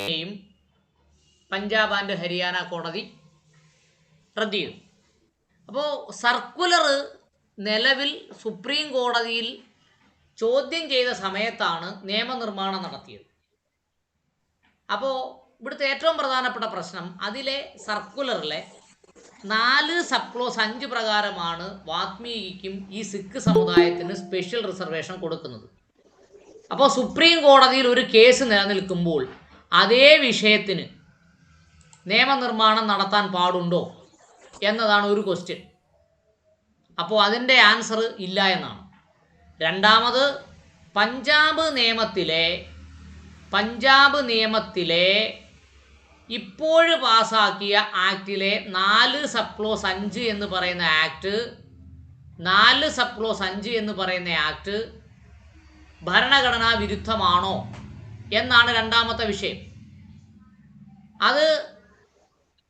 യും പഞ്ചാബ് ആൻഡ് ഹരിയാന കോടതി റദ്ദ് ചെയ്തു. അപ്പോൾ സർക്കുലർ നിലവിൽ സുപ്രീം കോടതിയിൽ ചോദ്യം ചെയ്ത സമയത്താണ് നിയമനിർമ്മാണം നടത്തിയത്. അപ്പോൾ ഇവിടുത്തെ ഏറ്റവും പ്രധാനപ്പെട്ട പ്രശ്നം അതിലെ സർക്കുലറിലെ 4 സബ് ക്ലോസ് 5 പ്രകാരമാണ് വാത്മീകിക്കും ഈ സിഖ് സമുദായത്തിന് സ്പെഷ്യൽ റിസർവേഷൻ കൊടുക്കുന്നത്. അപ്പോൾ സുപ്രീം കോടതിയിൽ ഒരു കേസ് നിലനിൽക്കുമ്പോൾ അതേ വിഷയത്തിന് നിയമനിർമ്മാണം നടത്താൻ പാടുണ്ടോ എന്നതാണ് ഒരു ക്വസ്റ്റ്യൻ. അപ്പോൾ അതിൻ്റെ ആൻസർ ഇല്ല എന്നാണ്. രണ്ടാമത്, പഞ്ചാബ് നിയമത്തിലെ ഇപ്പോഴും പാസ്സാക്കിയ ആക്ടിലെ 4 സബ് ക്ലോസ് 5 എന്ന് പറയുന്ന ആക്ട് ഭരണഘടനാ വിരുദ്ധമാണോ എന്നാണ് രണ്ടാമത്തെ വിഷയം. അത്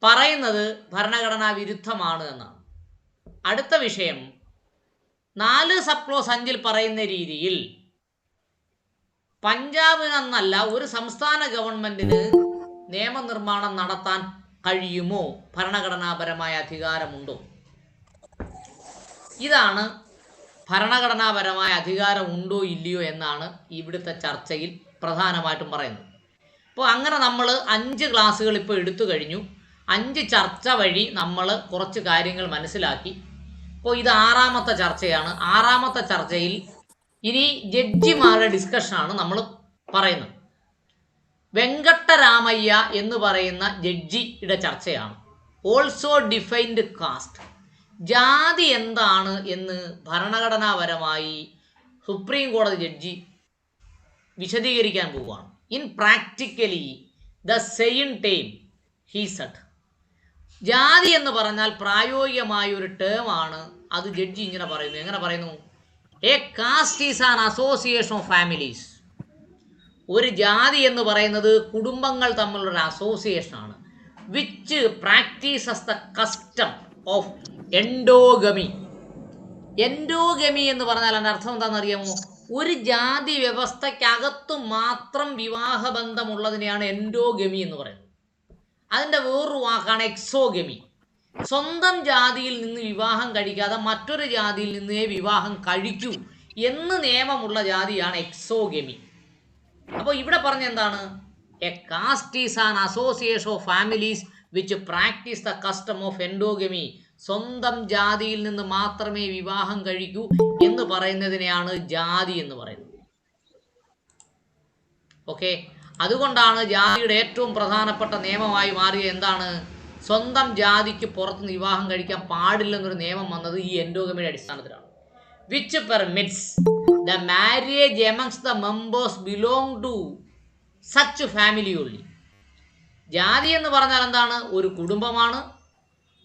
പറയുന്നത് ഭരണഘടനാ വിരുദ്ധമാണ് എന്നാണ്. അടുത്ത വിഷയം, 4 സബ് ക്ലോസ് 5 പറയുന്ന രീതിയിൽ പഞ്ചാബിനെന്നല്ല ഒരു സംസ്ഥാന ഗവൺമെൻറ്റിന് നിയമനിർമ്മാണം നടത്താൻ കഴിയുമോ, ഭരണഘടനാപരമായ അധികാരമുണ്ടോ? ഇതാണ് ഭരണഘടനാപരമായ അധികാരമുണ്ടോ ഇല്ലയോ എന്നാണ് ഇവിടുത്തെ ചർച്ചയിൽ പ്രധാനമായിട്ടും പറയുന്നത്. അപ്പോൾ അങ്ങനെ നമ്മൾ 5 ക്ലാസ്സുകൾ ഇപ്പോൾ എടുത്തു കഴിഞ്ഞു. 5 ചർച്ച വഴി നമ്മൾ കുറച്ച് കാര്യങ്ങൾ മനസ്സിലാക്കി. അപ്പോൾ ഇത് 6ാമത്തെ ചർച്ചയാണ്. 6ാമത്തെ ചർച്ചയിൽ ഇനി ജഡ്ജിമാരുടെ ഡിസ്കഷനാണ് നമ്മൾ പറയുന്നത്. വെങ്കട്ടരാമയ്യ എന്ന് പറയുന്ന ജഡ്ജിയുടെ ചർച്ചയാണ്. ഓൾസോ ഡിഫൈൻഡ് കാസ്റ്റ്, ജാതി എന്താണ് എന്ന് ഭരണഘടനാപരമായി സുപ്രീം കോടതി ജഡ്ജി വിശദീകരിക്കാൻ പോവുകയാണ്. In practically the same time he said, ജാതി എന്ന് പറഞ്ഞാൽ പ്രായോഗികമായ ഒരു ടേമാണ്. അത് ജഡ്ജി ഇങ്ങനെ പറയുന്നു. എങ്ങനെ പറയുന്നു? A caste is an association of families. ഒരു ജാതി എന്ന് പറയുന്നത് കുടുംബങ്ങൾ തമ്മിലുള്ള അസോസിയേഷനാണ്. Which practises the custom of endogamy. Endogamy എന്ന് പറഞ്ഞാൽ അതിൻ്റെ അർത്ഥം എന്താണെന്ന് അറിയാമോ? ഒരു ജാതി വ്യവസ്ഥയ്ക്കകത്ത് മാത്രം വിവാഹബന്ധമുള്ളതിനെയാണ് എൻഡോഗമി എന്ന് പറയുന്നത്. അതിൻ്റെ വേറൊരു വാക്കാണ് എക്സോഗമി. സ്വന്തം ജാതിയിൽ നിന്ന് വിവാഹം കഴിക്കാതെ മറ്റൊരു ജാതിയിൽ നിന്നേ വിവാഹം കഴിക്കൂ എന്ന് നിയമമുള്ള ജാതിയാണ് എക്സോഗമി. അപ്പോൾ ഇവിടെ പറഞ്ഞ എന്താണ്? A caste is an association of families which practice the custom of endogamy. സ്വന്തം ജാതിയിൽ നിന്ന് മാത്രമേ വിവാഹം കഴിക്കൂ എന്ന് പറയുന്നതിനെയാണ് ജാതി എന്ന് പറയുന്നത്. ഓക്കെ, അതുകൊണ്ടാണ് ജാതിയുടെ ഏറ്റവും പ്രധാനപ്പെട്ട നിയമമായി മാറിയ എന്താണ്? സ്വന്തം ജാതിക്ക് പുറത്തുനിന്ന് വിവാഹം കഴിക്കാൻ പാടില്ലെന്നൊരു നിയമം വന്നത് ഈ എൻഡോഗമിയുടെ അടിസ്ഥാനത്തിലാണ്. Which permits the marriage amongst the members belong to such family only. ജാതി എന്ന് പറഞ്ഞാൽ എന്താണ്? ഒരു കുടുംബമാണ്.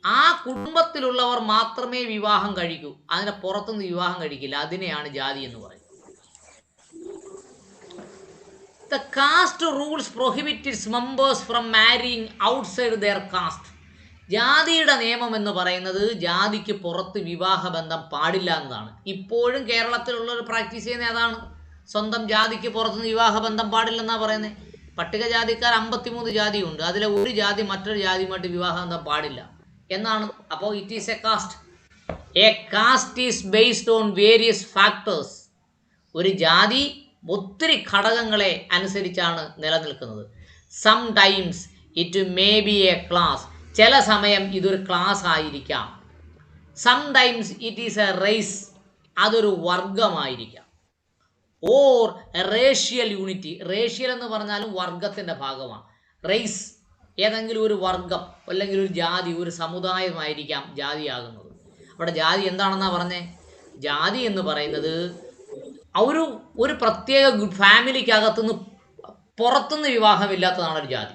ആ കുടുംബത്തിലുള്ളവർ മാത്രമേ വിവാഹം കഴിക്കൂ, അതിനെ പുറത്തുനിന്ന് വിവാഹം കഴിക്കില്ല. അതിനെയാണ് ജാതി എന്ന് പറയുന്നത്. The caste rules prohibit its members from marrying outside their caste. ജാതിയുടെ നിയമം എന്ന് പറയുന്നത് ജാതിക്ക് പുറത്ത് വിവാഹബന്ധം പാടില്ല എന്നതാണ്. ഇപ്പോഴും കേരളത്തിലുള്ളവർ പ്രാക്ടീസ് ചെയ്യുന്ന അതാണ്. സ്വന്തം ജാതിക്ക് പുറത്തുനിന്ന് വിവാഹബന്ധം പാടില്ലെന്നാണ് പറയുന്നത്. പട്ടികജാതിക്കാർ 53 ജാതിയുണ്ട്. അതിലെ ഒരു ജാതി മറ്റൊരു ജാതിയുമായിട്ട് വിവാഹബന്ധം പാടില്ല എന്നാണ്. അപ്പോൾ it is a caste. A caste is based on various factors. ഒരു ജാതി ഒത്തിരി ഘടകങ്ങളെ അനുസരിച്ചാണ് നിലനിൽക്കുന്നത്. Sometimes it may be a class. ചില സമയം ഇതൊരു ക്ലാസ് ആയിരിക്കാം. Sometimes it is a race. അതൊരു വർഗമായിരിക്കാം. Or racial unity. റേഷ്യൽ എന്ന് പറഞ്ഞാലും വർഗത്തിൻ്റെ ഭാഗമാണ്. റേസ് ഏതെങ്കിലും ഒരു വർഗം അല്ലെങ്കിൽ ഒരു ജാതി, ഒരു സമുദായമായിരിക്കാം ജാതിയാകുന്നത്. അവിടെ ജാതി എന്താണെന്നാണ് പറഞ്ഞേ? ജാതി എന്ന് പറയുന്നത് ഒരു പ്രത്യേക ഫാമിലിക്കകത്തുനിന്ന് പുറത്തുനിന്ന് വിവാഹമില്ലാത്തതാണ് ഒരു ജാതി.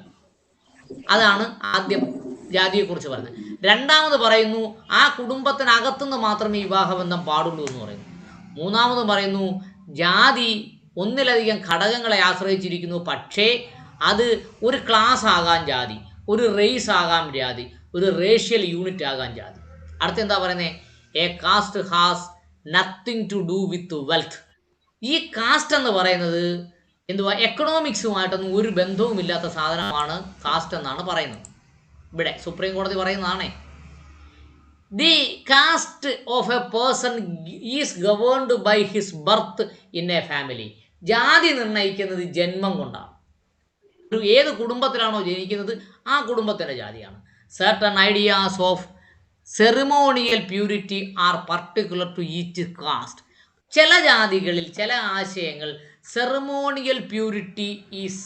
അതാണ് ആദ്യം ജാതിയെക്കുറിച്ച് പറയുന്നത്. രണ്ടാമത് പറയുന്നു ആ കുടുംബത്തിനകത്തുനിന്ന് മാത്രമേ വിവാഹബന്ധം പാടുള്ളൂ എന്ന് പറയുന്നു. മൂന്നാമത് പറയുന്നു ജാതി ഒന്നിലധികം ഘടകങ്ങളെ ആശ്രയിച്ചിരിക്കുന്നു. പക്ഷേ അത് ഒരു ക്ലാസ് ആകാൻ ജാതി, ഒരു റേസ് ആകാൻ ജാതി, ഒരു റേഷ്യൽ യൂണിറ്റ് ആകാൻ ജാതി. അടുത്തെന്താ പറയുന്നത്? A caste has nothing to do with wealth. ഈ കാസ്റ്റ് എന്ന് പറയുന്നത് എന്തുവാ എക്കണോമിക്സുമായിട്ടൊന്നും ഒരു ബന്ധവുമില്ലാത്ത സാധനമാണ് കാസ്റ്റ് എന്നാണ് പറയുന്നത്. ഇവിടെ സുപ്രീം കോടതി പറയുന്നതാണേ. The caste of a person is governed by his birth in a family. ജാതി നിർണ്ണയിക്കുന്നത് ജന്മം കൊണ്ടാണ്. ഏത് കുടുംബത്തിലാണോ ജനിക്കുന്നത് ആ കുടുംബത്തിൻ്റെ ജാതിയാണ്. Certain ideas of ceremonial purity are particular to each caste. ചില ജാതികളിൽ ചില ആശയങ്ങൾ ceremonial purity is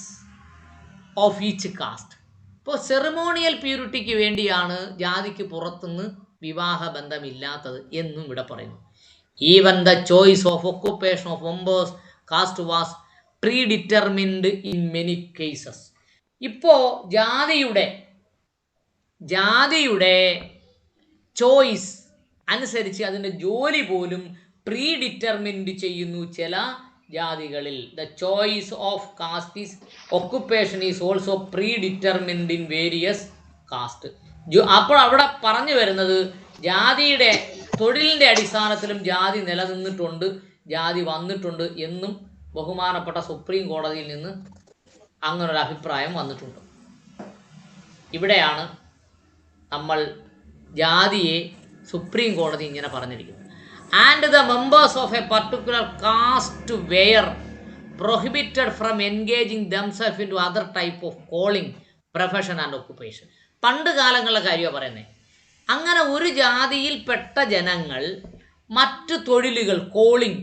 of each caste. ഇപ്പോൾ സെറിമോണിയൽ പ്യൂരിറ്റിക്ക് വേണ്ടിയാണ് ജാതിക്ക് പുറത്തുനിന്ന് വിവാഹബന്ധമില്ലാത്തത് എന്നും ഇവിടെ പറയുന്നു. Even the choice of occupation of members caste was predetermined in many cases. ഇപ്പോൾ ജാതിയുടെ ചോയ്സ് അനുസരിച്ച് അതിൻ്റെ ജോലി പോലും പ്രീ ഡിറ്റർമിൻഡ് ചെയ്യുന്നു ചില ജാതികളിൽ. The choice of caste is occupation is also predetermined in various caste. അപ്പോൾ അവിടെ പറഞ്ഞു വരുന്നത് ജാതിയുടെ തൊഴിലിൻ്റെ അടിസ്ഥാനത്തിലും ജാതി നിലനിന്നിട്ടുണ്ട്, ജാതി വന്നിട്ടുണ്ട് എന്നും ബഹുമാനപ്പെട്ട സുപ്രീം കോടതിയിൽ നിന്ന് അങ്ങനൊരു അഭിപ്രായം വന്നിട്ടുണ്ട്. ഇവിടെയാണ് നമ്മൾ ജാതിയെ സുപ്രീം കോടതി ഇങ്ങനെ പറഞ്ഞിരിക്കുന്നത്. And the members of a particular caste were prohibited from engaging themself into other type of calling profession and occupation. പണ്ട് കാലങ്ങളിലെ കാര്യമാണ് പറയുന്നത്. അങ്ങനെ ഒരു ജാതിയിൽപ്പെട്ട ജനങ്ങൾ മറ്റു തൊഴിലുകൾ, കോളിംഗ്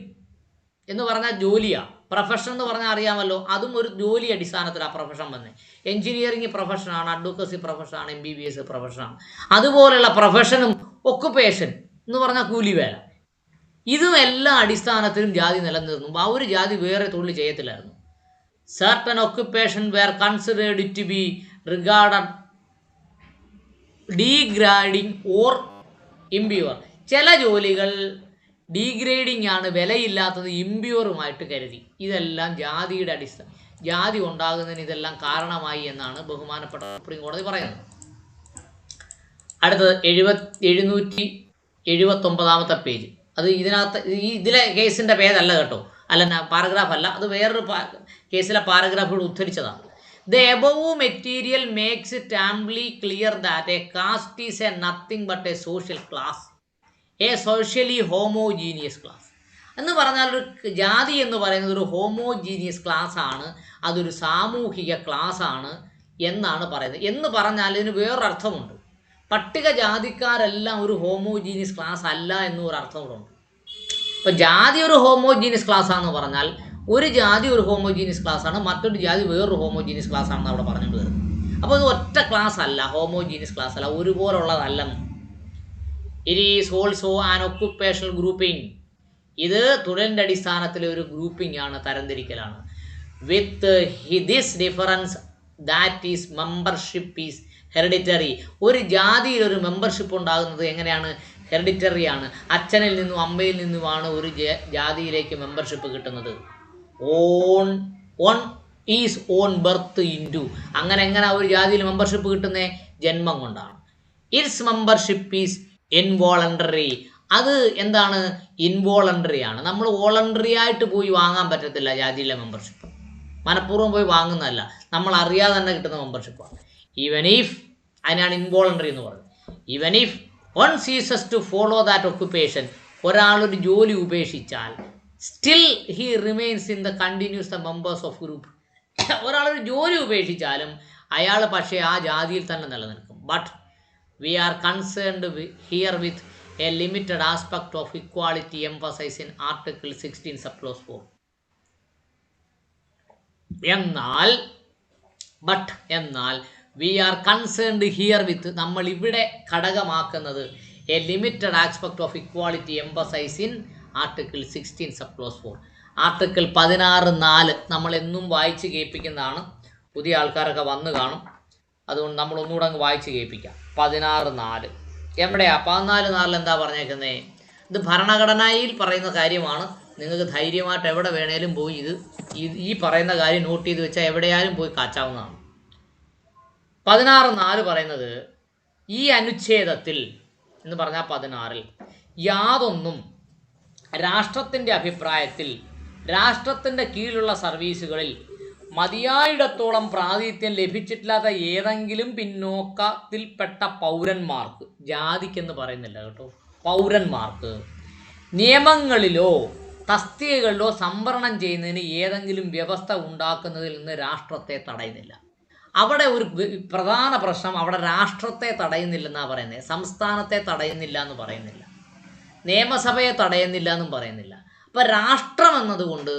എന്ന് പറഞ്ഞാൽ ജോലിയാണ്, പ്രൊഫഷൻ എന്ന് പറഞ്ഞാൽ അറിയാമല്ലോ, അതും ഒരു ജോലി അടിസ്ഥാനത്തിലാണ് പ്രൊഫഷൻ വന്നത്. എൻജിനീയറിംഗ് പ്രൊഫഷനാണ്, അഡ്വക്കസി പ്രൊഫഷനാണ്, MBBS പ്രൊഫഷനാണ്. അതുപോലെയുള്ള പ്രൊഫഷനും ഒക്കുപ്പേഷൻ എന്ന് പറഞ്ഞാൽ കൂലിവേല, ഇതും എല്ലാ അടിസ്ഥാനത്തിലും ജാതി നിലനിർന്നു. ആ ഒരു ജാതി വേറെ തൊഴിൽ ചെയ്യത്തില്ലായിരുന്നു. Certain occupation were considered to be regarded degrading or impure. ചില ജോലികൾ ഡീഗ്രേഡിംഗ് ആണ്, വിലയില്ലാത്തത്, ഇംപ്യൂറുമായിട്ട് കരുതി. ഇതെല്ലാം ജാതിയുടെ ജാതി ഉണ്ടാകുന്നതിന് ഇതെല്ലാം കാരണമായി എന്നാണ് ബഹുമാനപ്പെട്ട സുപ്രീം കോടതി പറയുന്നത്. അടുത്തത് 779 പേജ്. അത് ഇതിലെ കേസിൻ്റെ പേരല്ല കേട്ടോ, അല്ല പാരഗ്രാഫ് അല്ല, അത് വേറൊരു കേസിലെ പാരഗ്രാഫുകൾ ഉദ്ധരിച്ചതാണ്. The above material makes it amply clear that a caste is a nothing but a social class, a socially homogeneous class. എന്ന് പറഞ്ഞാൽ ഒരു ജാതി എന്ന് പറയുന്നത് ഒരു ഹോമോജീനിയസ് ക്ലാസ് ആണ്, അതൊരു സാമൂഹിക ക്ലാസ് ആണ് എന്നാണ് പറയുന്നത്. എന്ന് പറഞ്ഞാൽ ഇതിന് വേറൊരർത്ഥമുണ്ട്. പട്ടികജാതിക്കാരെല്ലാം ഒരു ഹോമോജീനിയസ് ക്ലാസ് അല്ല എന്നും ഒരു അർത്ഥം കൂടെ ഉണ്ട്. ഇപ്പം ജാതി ഒരു ഹോമോജീനിയസ് ക്ലാസ് ആണെന്ന് പറഞ്ഞാൽ ഒരു ജാതി ഒരു ഹോമോജീനിയസ് ക്ലാസ് ആണ്, മറ്റൊരു ജാതി വേറൊരു ഹോമോജീനിയസ് ക്ലാസ് ആണെന്ന് അവിടെ പറഞ്ഞിട്ട് വരുന്നത്. അപ്പോൾ ഇത് ഒറ്റ ക്ലാസ് അല്ല, ഹോമോജീനിയസ് ക്ലാസ് അല്ല, ഒരുപോലുള്ളതല്ലെന്ന്. It is also an occupational grouping. ഇത് തൊഴിലിൻ്റെ അടിസ്ഥാനത്തിലെ ഒരു ഗ്രൂപ്പിംഗ് ആണ്, തരംതിരിക്കലാണ്. With this difference that is membership is hereditary. ഒരു ജാതിയിൽ ഒരു മെമ്പർഷിപ്പ് ഉണ്ടാകുന്നത് എങ്ങനെയാണ്? ഹെറിഡിറ്ററി ആണ്. അച്ഛനിൽ നിന്നും അമ്മയിൽ നിന്നുമാണ് ഒരു ജാതിയിലേക്ക് മെമ്പർഷിപ്പ് കിട്ടുന്നത്. On birth into. അങ്ങനെ എങ്ങനെ ഒരു ജാതിയിൽ മെമ്പർഷിപ്പ് കിട്ടുന്നത്? ജന്മം കൊണ്ടാണ്. It's membership is involuntary. അത് എന്താണ്? ഇൻവോളണ്ടറി ആണ്. നമ്മൾ വോളണ്ടറി ആയിട്ട് പോയി വാങ്ങാൻ പറ്റത്തില്ല ജാതിയിലെ മെമ്പർഷിപ്പ്. മനഃപൂർവ്വം പോയി വാങ്ങുന്നതല്ല, നമ്മൾ അറിയാതെ തന്നെ കിട്ടുന്ന മെമ്പർഷിപ്പാണ്. ഈവൻ ഇഫ്, അതിനാണ് ഇൻവോളണ്ടറി എന്ന് പറയുന്നത്. Even if one ceases to follow that occupation, ഒരാളൊരു ജോലി ഉപേക്ഷിച്ചാൽ still he remains in the continues the members of group. ഒരാളൊരു ജോലി ഉപേക്ഷിച്ചാലും അയാൾ പക്ഷേ ആ ജാതിയിൽ തന്നെ നിലനിൽക്കും. But we are concerned here with a limited aspect of equality emphasise in article 16 sub clause 4. എന്നാൽ we are concerned here with, നമ്മൾ ഇവിടെ ഘടകമാക്കുന്നത് a limited aspect of equality emphasise in article 16 sub clause 4. Article 16(4) നമ്മൾ എന്നും വായിച്ച് കേൾപ്പിക്കുന്നതാണ്. പുതിയ ആൾക്കാരൊക്കെ വന്ന് കാണും, അതുകൊണ്ട് നമ്മൾ ഒന്നുകൂടെ അങ്ങ് വായിച്ച് കേൾപ്പിക്കാം. 16(4) എവിടെയാ? 14(4) എന്താ പറഞ്ഞേക്കുന്നത്? ഇത് ഭരണഘടനയിൽ പറയുന്ന കാര്യമാണ്. നിങ്ങൾക്ക് ധൈര്യമായിട്ട് എവിടെ വേണേലും പോയി ഈ പറയുന്ന കാര്യം നോട്ട് ചെയ്ത് വെച്ചാൽ എവിടെയാലും പോയി കാച്ചാവുന്നതാണ്. 16(4) പറയുന്നത് ഈ അനുച്ഛേദത്തിൽ എന്ന് പറഞ്ഞാൽ 16-ൽ യാതൊന്നും രാഷ്ട്രത്തിൻ്റെ അഭിപ്രായത്തിൽ രാഷ്ട്രത്തിൻ്റെ കീഴിലുള്ള സർവീസുകളിൽ മതിയായിടത്തോളം പ്രാതിനിധ്യം ലഭിച്ചിട്ടില്ലാത്ത ഏതെങ്കിലും പിന്നോക്കത്തിൽപ്പെട്ട പൗരന്മാർക്ക്, ജാതിക്കെന്ന് പറയുന്നില്ല കേട്ടോ, പൗരന്മാർക്ക് നിയമങ്ങളിലോ തസ്തികകളിലോ സംവരണം ചെയ്യുന്നതിന് ഏതെങ്കിലും വ്യവസ്ഥ ഉണ്ടാക്കുന്നതിൽ നിന്ന് രാഷ്ട്രത്തെ തടയുന്നില്ല. അവിടെ ഒരു പ്രധാന പ്രശ്നം, അവിടെ രാഷ്ട്രത്തെ തടയുന്നില്ലെന്നാണ് പറയുന്നത്, സംസ്ഥാനത്തെ തടയുന്നില്ല എന്ന് പറയുന്നില്ല, നിയമസഭയെ തടയുന്നില്ല എന്നും പറയുന്നില്ല. അപ്പോൾ രാഷ്ട്രം എന്നതുകൊണ്ട്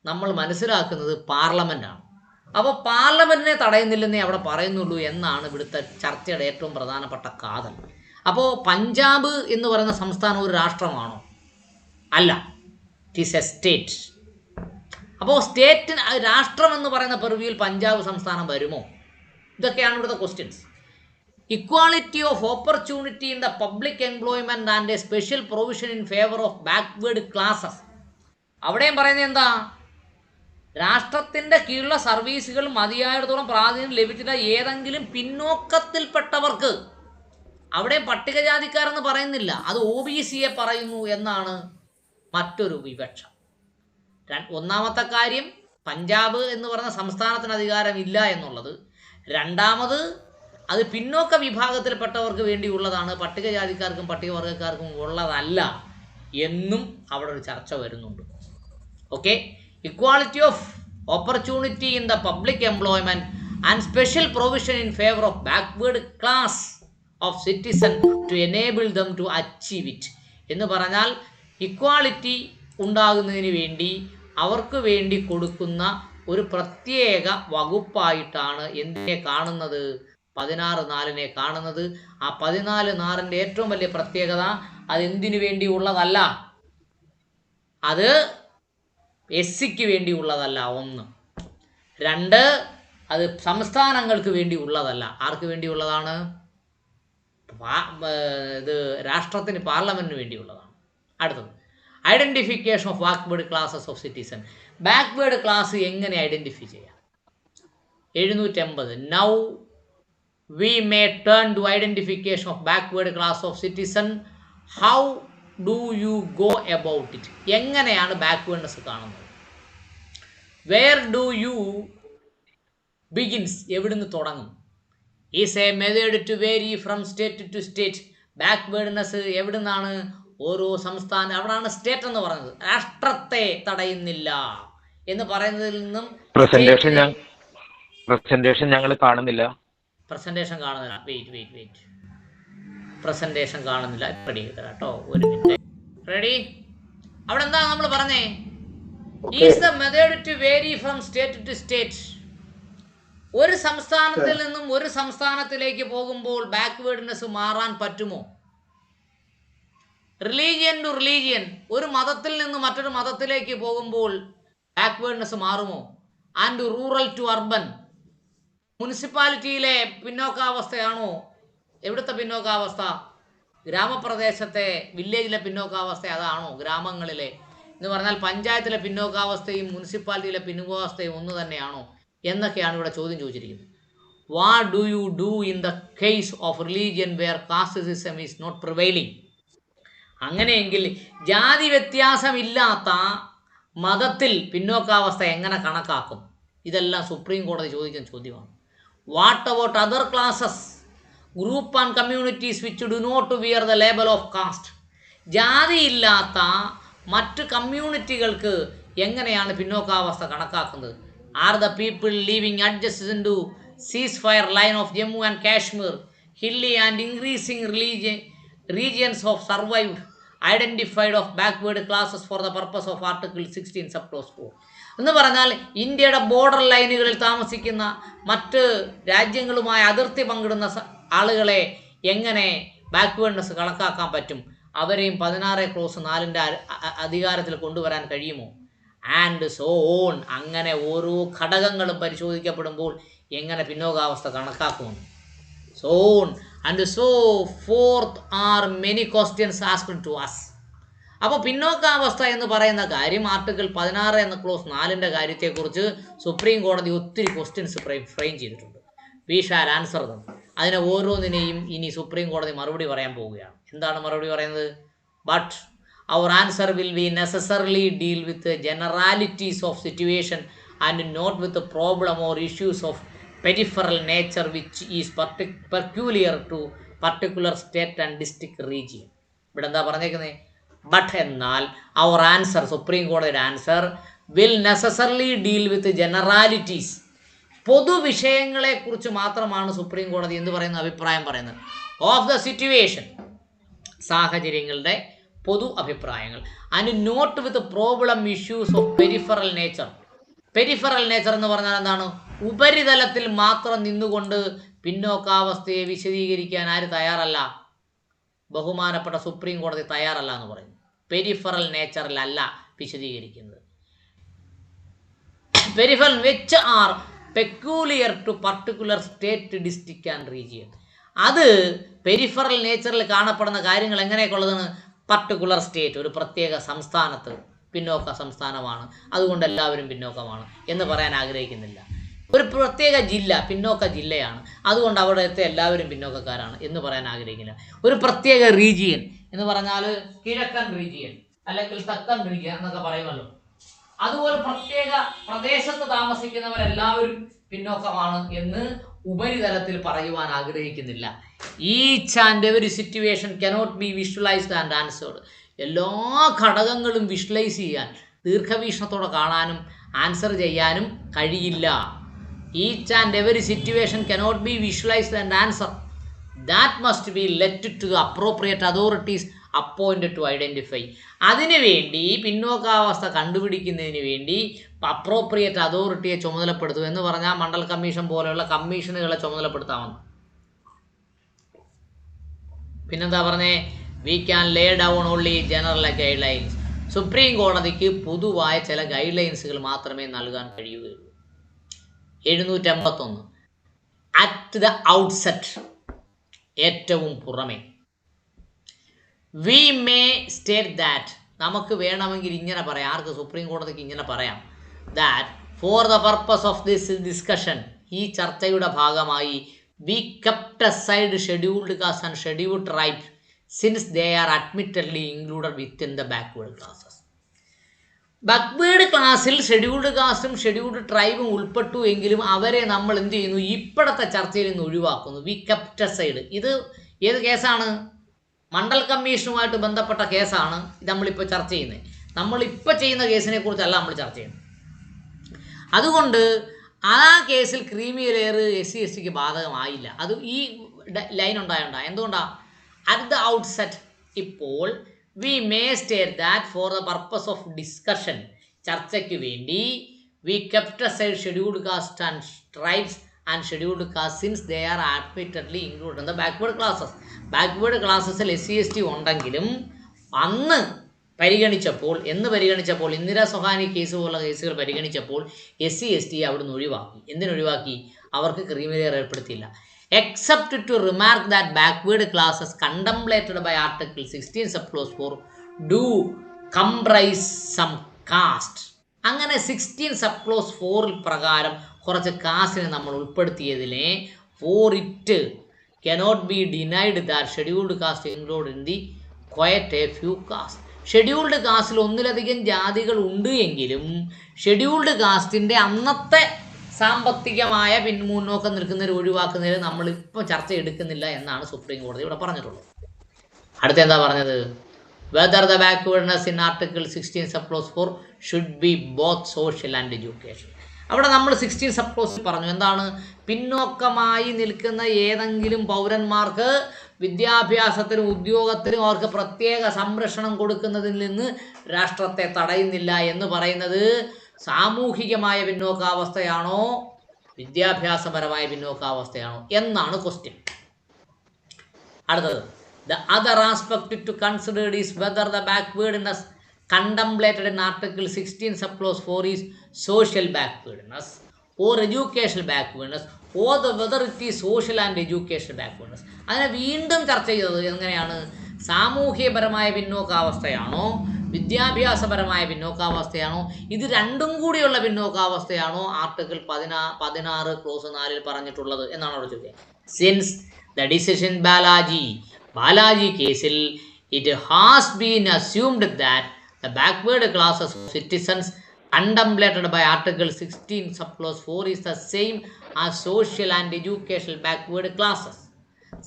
നമ്മൾ മനസ്സിലാക്കുന്നത് പാർലമെൻറ്റാണ്. അപ്പോൾ പാർലമെൻറ്റിനെ തടയുന്നില്ലെന്നേ അവിടെ പറയുന്നുള്ളൂ എന്നാണ് ഇവിടുത്തെ ചർച്ചയുടെ ഏറ്റവും പ്രധാനപ്പെട്ട കാതൽ. അപ്പോൾ പഞ്ചാബ് എന്ന് പറയുന്ന സംസ്ഥാനം ഒരു രാഷ്ട്രമാണോ? അല്ല, ഇറ്റ് ഈസ് എ സ്റ്റേറ്റ്. അപ്പോൾ സ്റ്റേറ്റിന് രാഷ്ട്രം എന്ന് പറയുന്ന പെർവിയിൽ പഞ്ചാബ് സംസ്ഥാനം വരുമോ? ഇതൊക്കെയാണ് ഇവിടുത്തെ questions. Equality of opportunity in the public employment and A special provision in favour of backward classes. അവിടെയും പറയുന്നത് എന്താ? രാഷ്ട്രത്തിൻ്റെ കീഴിലുള്ള സർവീസുകൾ മതിയായിടത്തോളം പ്രാധാന്യം ലഭിച്ചില്ല ഏതെങ്കിലും പിന്നോക്കത്തിൽപ്പെട്ടവർക്ക്. അവിടെ പട്ടികജാതിക്കാരെന്ന് പറയുന്നില്ല, അത് OBCയെ പറയുന്നു എന്നാണ് മറ്റൊരു വിവക്ഷ. ഒന്നാമത്തെ കാര്യം, പഞ്ചാബ് എന്ന് പറയുന്ന സംസ്ഥാനത്തിന് അധികാരമില്ല എന്നുള്ളത്. രണ്ടാമത്, അത് പിന്നോക്ക വിഭാഗത്തിൽപ്പെട്ടവർക്ക് വേണ്ടിയുള്ളതാണ്, പട്ടികജാതിക്കാർക്കും പട്ടികവർഗക്കാർക്കും ഉള്ളതല്ല എന്നും അവിടെ ഒരു ചർച്ച വരുന്നുണ്ട്. Okay, equality of opportunity in the public employment and special provision in favour of backward class of citizen to enable them to achieve it എന്ന് പറഞ്ഞാൽ, ഇക്വാളിറ്റി ഉണ്ടാകുന്നതിന് വേണ്ടി അവർക്ക് വേണ്ടി കൊടുക്കുന്ന ഒരു പ്രത്യേക വകുപ്പായിട്ടാണ് എന്തിനെ കാണുന്നത്? 16(4) കാണുന്നത്. ആ 14(4) ഏറ്റവും വലിയ പ്രത്യേകത, അതെന്തിനു വേണ്ടിയുള്ളതല്ല, അത് SCക്ക് വേണ്ടിയുള്ളതല്ല. 1. 2, അത് സംസ്ഥാനങ്ങൾക്ക് വേണ്ടി ഉള്ളതല്ല. ആർക്ക് വേണ്ടിയുള്ളതാണ്? ഇത് രാഷ്ട്രത്തിന്, പാർലമെൻറ്റിന് വേണ്ടിയുള്ളതാണ്. അടുത്തത്, identification of backward classes of citizen. Backward class എങ്ങനെ ഐഡൻറ്റിഫൈ ചെയ്യാം? 780. Now we may turn to identification of backward class of citizen. How do you go about it? എങ്ങനെയാണ് ബാക്ക്വേർഡ്നെസ് കാണുന്നത്? Where do you begins? എവിടുന്ന് തുടങ്ങും? Is a method to vary from state to state. ബാക്ക്വേർഡ്നെസ് എവിടുന്നാണ്? ഓരോ സംസ്ഥാനം, അവിടെയാണ് സ്റ്റേറ്റ് എന്ന് പറയുന്നത്. രാഷ്ട്രത്തെ തടയുന്നില്ല എന്ന് പറയുന്നതിൽ നിന്നും പ്രസന്റേഷൻ ഞങ്ങൾ കാണുന്നില്ല. പ്രസന്റേഷൻ കാണുന്നില്ല. വെയിറ്റ്, പ്രസന്റേഷൻ കാണുന്നില്ല. റെഡി കേട്ടോ, ഒരു മിനിറ്റ്. റെഡി? അവിടെ എന്താ നമ്മൾ പറഞ്ഞേ? Is the method to vary from state to state. ഒരു സംസ്ഥാനത്തിൽ നിന്നും ഒരു സംസ്ഥാനത്തിലേക്ക് പോകുമ്പോൾ ബാക്ക്വേർഡ്നെസ് മാറാൻ പറ്റുമോ? റിലീജിയൻ ടു റിലീജിയൻ, ഒരു മതത്തിൽ നിന്ന് മറ്റൊരു മതത്തിലേക്ക് പോകുമ്പോൾ ബാക്ക്വേർഡ്നെസ് മാറുമോ? ആൻഡ് റൂറൽ ടു അർബൻ, മുനിസിപ്പാലിറ്റിയിലെ പിന്നോക്കാവസ്ഥയാണോ എവിടുത്തെ പിന്നോക്കാവസ്ഥ? ഗ്രാമപ്രദേശത്തെ, വില്ലേജിലെ പിന്നോക്കാവസ്ഥ അതാണോ? ഗ്രാമങ്ങളിലെ എന്ന് പറഞ്ഞാൽ പഞ്ചായത്തിലെ പിന്നോക്കാവസ്ഥയും മുനിസിപ്പാലിറ്റിയിലെ പിന്നോക്കാവസ്ഥയും ഒന്ന് തന്നെയാണോ എന്നൊക്കെയാണ് ഇവിടെ ചോദ്യം ചോദിച്ചിരിക്കുന്നത്. What do you do in the case of religion where caste system is not prevailing? അങ്ങനെയെങ്കിൽ ജാതി വ്യത്യാസമില്ലാത്ത മതത്തിൽ പിന്നോക്കാവസ്ഥ എങ്ങനെ കണക്കാക്കും? ഇതെല്ലാം സുപ്രീം കോടതി ചോദിക്കുന്ന ചോദ്യമാണ്. What about other classes, group and communities which do not wear the label of caste? ജാതിയില്ലാത്ത മറ്റ് കമ്മ്യൂണിറ്റികൾക്ക് എങ്ങനെയാണ് പിന്നോക്കാവസ്ഥ കണക്കാക്കുന്നത്? Are the people living adjusted to cease fire line of Jammu and Kashmir, hilly and increasing regions of survived identified of backward classes for the purpose of Article 16 subclause 4 എന്ന് പറഞ്ഞാൽ, ഇന്ത്യയുടെ border ലൈനുകളിൽ താമസിക്കുന്ന മറ്റ് രാജ്യങ്ങളുമായി അതിർത്തി പങ്കിടുന്ന ആളുകളെ എങ്ങനെ ബാക്ക്വേർഡ്നെസ് കണക്കാക്കാൻ പറ്റും? അവരെയും 16(4) അധികാരത്തിൽ കൊണ്ടുവരാൻ കഴിയുമോ? And so on. അങ്ങനെ ഓരോ ഘടകങ്ങളും പരിശോധിക്കപ്പെടുമ്പോൾ എങ്ങനെ പിന്നോക്കാവസ്ഥ കണക്കാക്കുമെന്ന്. So on and so forth are many questions asked to us. അപ്പോൾ പിന്നോക്കാവസ്ഥ എന്ന് പറയുന്ന കാര്യം, ആർട്ടിക്കിൾ 16 എന്ന ക്ലോസ് 4 കാര്യത്തെക്കുറിച്ച് സുപ്രീം കോടതി ഒത്തിരി ക്വസ്റ്റ്യൻസ് ഫ്രെയിം ചെയ്തിട്ടുണ്ട്. We shall answer dum. അതിനെ ഓരോന്നിനെയും ഇനി സുപ്രീം കോടതി മറുപടി പറയാൻ പോവുകയാണ്. എന്താണ് മറുപടി പറയുന്നത്? But our answer will be necessarily deal with generalities of situation and not with the problem or issues of peripheral nature which is peculiar to particular state and district region. ഇവിടെ എന്താ പറഞ്ഞേക്കുന്നത്? ബട്ട് എന്നാൽ our answer, supreme കോടതിയുടെ answer, will necessarily deal with generalities, പൊതുവിഷയങ്ങളെക്കുറിച്ച് മാത്രമാണ് supreme കോടതി എന്ത് പറയുന്നത്, അഭിപ്രായം പറയുന്നത്. ഓഫ് ദ സിറ്റുവേഷൻ, സാഹചര്യങ്ങളുടെ പൊതു അഭിപ്രായങ്ങൾ. And not with problem issues of peripheral nature. Peripheral nature എന്ന് പറഞ്ഞാൽ എന്താണ്? ഉപരിതലത്തിൽ മാത്രം നിന്നുകൊണ്ട് പിന്നോക്കാവസ്ഥയെ വിശദീകരിക്കാൻ ആര് തയ്യാറല്ല? ബഹുമാനപ്പെട്ട സുപ്രീം കോടതി തയ്യാറല്ല എന്ന് പറയുന്നു. പെരിഫറൽ നേച്ചറിലല്ല വിശദീകരിക്കുന്നത്. Peripheral which are peculiar to particular state, district and region. അത് പെരിഫറൽ നേച്ചറിൽ കാണപ്പെടുന്ന കാര്യങ്ങൾ എങ്ങനെയൊക്കെ ഉള്ളതാണ്? പർട്ടിക്കുലർ സ്റ്റേറ്റ്, ഒരു പ്രത്യേക സംസ്ഥാനത്ത് പിന്നോക്ക സംസ്ഥാനമാണ്, അതുകൊണ്ട് എല്ലാവരും പിന്നോക്കമാണ് എന്ന് പറയാൻ ആഗ്രഹിക്കുന്നില്ല. ഒരു പ്രത്യേക ജില്ല പിന്നോക്ക ജില്ലയാണ്, അതുകൊണ്ട് അവിടുത്തെ എല്ലാവരും പിന്നോക്കക്കാരാണ് എന്ന് പറയാൻ ആഗ്രഹിക്കില്ല. ഒരു പ്രത്യേക റീജിയൻ എന്ന് പറഞ്ഞാൽ കിഴക്കൻ റീജിയൻ അല്ലെങ്കിൽ തെക്കൻ റീജിയൻ എന്നൊക്കെ പറയുമല്ലോ, അതുപോലെ പ്രത്യേക പ്രദേശത്ത് താമസിക്കുന്നവരെല്ലാവരും പിന്നോക്കമാണ് എന്ന് ഉപരിതലത്തിൽ പറയുവാൻ ആഗ്രഹിക്കുന്നില്ല. Each and every situation cannot be visualised and answered. എല്ലാ ഘടകങ്ങളും വിഷ്വലൈസ് ചെയ്യാൻ, ദീർഘവീക്ഷണത്തോടെ കാണാനും ആൻസർ ചെയ്യാനും കഴിയില്ല. Each and every situation cannot be visualised and answer. That must be left to appropriate authorities appointed to identify. അതിനുവേണ്ടി, പിന്നോക്കാവസ്ഥ കണ്ടുപിടിക്കുന്നതിന് വേണ്ടി അപ്രോപ്രിയേറ്റ് അതോറിറ്റിയെ ചുമതലപ്പെടുത്തും. എന്ന് പറഞ്ഞാൽ മണ്ഡൽ കമ്മീഷൻ പോലെയുള്ള കമ്മീഷനുകളെ ചുമതലപ്പെടുത്താമെന്ന്. പിന്നെന്താ പറഞ്ഞേ? We can Leh down only general guide lines. Supreme കോടതിക്ക് പൊതുവായ ചില ഗൈഡ് ലൈൻസുകൾ മാത്രമേ നൽകാൻ കഴിയുകയുള്ളൂ. 781 അറ്റ് ദ ഔട്ട്സെറ്റ്, ഏറ്റവും പുറമേ. വി മേ സ്റ്റേറ്റ് ദാറ്റ്, നമുക്ക് വേണമെങ്കിൽ ഇങ്ങനെ പറയാം, ആർക്ക്? സുപ്രീം കോടതിക്ക് ഇങ്ങനെ പറയാം, that for the purpose of this discussion, ഈ ചർച്ചയുടെ ഭാഗമായി, we kept aside scheduled caste and scheduled tribe since they are admittedly included within the backward classes. Backward ക്ലാസ്സിൽ ഷെഡ്യൂൾഡ് കാസ്റ്റും ഷെഡ്യൂൾഡ് ട്രൈബും ഉൾപ്പെട്ടു എങ്കിലും അവരെ നമ്മൾ എന്ത് ചെയ്യുന്നു? ഇപ്പോഴത്തെ ചർച്ചയിൽ നിന്ന് ഒഴിവാക്കുന്നു. We kept aside. ഇത് ഏത് കേസാണ്? മണ്ഡൽ കമ്മീഷനുമായിട്ട് ബന്ധപ്പെട്ട കേസാണ് നമ്മളിപ്പോൾ ചർച്ച ചെയ്യുന്നത്. നമ്മളിപ്പോൾ ചെയ്യുന്ന കേസിനെ കുറിച്ചല്ല നമ്മൾ ചർച്ച ചെയ്യുന്നത്. അതുകൊണ്ട് ആ കേസിൽ ക്രീമി ലെയർ SC/ST ബാധകമായില്ല. അത് ഈ ലൈൻ ഉണ്ടായോണ്ടാ. എന്തുകൊണ്ടാണ്? അറ്റ് ദ ഔട്ട്സെറ്റ്, ഇപ്പോൾ we may state that for the purpose of discussion, ചർച്ചയ്ക്ക് വേണ്ടി, we kept aside scheduled caste and tribes and scheduled caste since they are admittedly include in the backward classes. Backward ക്ലാസസിൽ SC/ST ഉണ്ടെങ്കിലും അന്ന് പരിഗണിച്ചപ്പോൾ, Indira Sawhney case പോലുള്ള കേസുകൾ പരിഗണിച്ചപ്പോൾ SC/ST അവിടുന്ന് ഒഴിവാക്കി. എന്തിനൊഴിവാക്കി? അവർക്ക് ക്രീമി ലെയർ ഏർപ്പെടുത്തിയില്ല. Except to remark that backward classes contemplated by article 16 sub clause 4 do comprise some caste. അങ്ങനെ 16 സബ് ക്ലോസ് 4 പ്രകാരം കുറച്ച് കാസ്റ്റിനെ നമ്മൾ ഉൾപ്പെടുത്തിയതിനെ for it cannot be denied that scheduled caste included in the quite a few castes. Scheduled കാസ്റ്റിൽ ഒന്നിലധികം ജാതികൾ ഉണ്ട് എങ്കിലും ഷെഡ്യൂൾഡ് കാസ്റ്റിൻ്റെ അന്നത്തെ സാമ്പത്തികമായ മുന്നോക്കം നിൽക്കുന്നവർ ഒഴിവാക്കുന്നതിൽ നമ്മളിപ്പോൾ ചർച്ച എടുക്കുന്നില്ല എന്നാണ് സുപ്രീം കോടതി ഇവിടെ പറഞ്ഞിട്ടുള്ളത്. അടുത്ത എന്താ പറഞ്ഞത്? Whether the backwardness in article 16 sub clause 4 should be both social and education. അവിടെ നമ്മൾ 16 സബ് ക്ലോസിൽ പറഞ്ഞു എന്താണ്? പിന്നോക്കമായി നിൽക്കുന്ന ഏതെങ്കിലും പൗരന്മാർക്ക് വിദ്യാഭ്യാസത്തിനും ഉദ്യോഗത്തിനും അവർക്ക് പ്രത്യേക സംരക്ഷണം കൊടുക്കുന്നതിൽ നിന്ന് രാഷ്ട്രത്തെ തടയുന്നില്ല എന്ന് പറയുന്നത് സാമൂഹികമായ പിന്നോക്കാവസ്ഥയാണോ വിദ്യാഭ്യാസപരമായ പിന്നോക്കാവസ്ഥയാണോ എന്നാണ് ക്വസ്റ്റ്യൻ. അടുത്തത്, the other aspect to consider is whether the backwardness contemplated in Article 16 subclause 4 is social backwardness or educational backwardness or whether it is social and educational backwardness. അതിനെ വീണ്ടും ചർച്ച ചെയ്തത് എങ്ങനെയാണ്? സാമൂഹ്യപരമായ പിന്നോക്കാവസ്ഥയാണോ വിദ്യാഭ്യാസപരമായ പിന്നോക്കാവസ്ഥയാണോ, ഇത് രണ്ടും കൂടിയുള്ള പിന്നോക്കാവസ്ഥയാണോ ആർട്ടിക്കിൾ 16 ക്ലോസ് 4 പറഞ്ഞിട്ടുള്ളത് എന്നാണ് അവിടെ ചോദിക്കുക. സിൻസ് ദ ഡിസിഷൻ ബാലാജി കേസിൽ it has been assumed that the backward classes of citizens contemplated by Article 16 subclause 4 is the same as social and educational backward classes.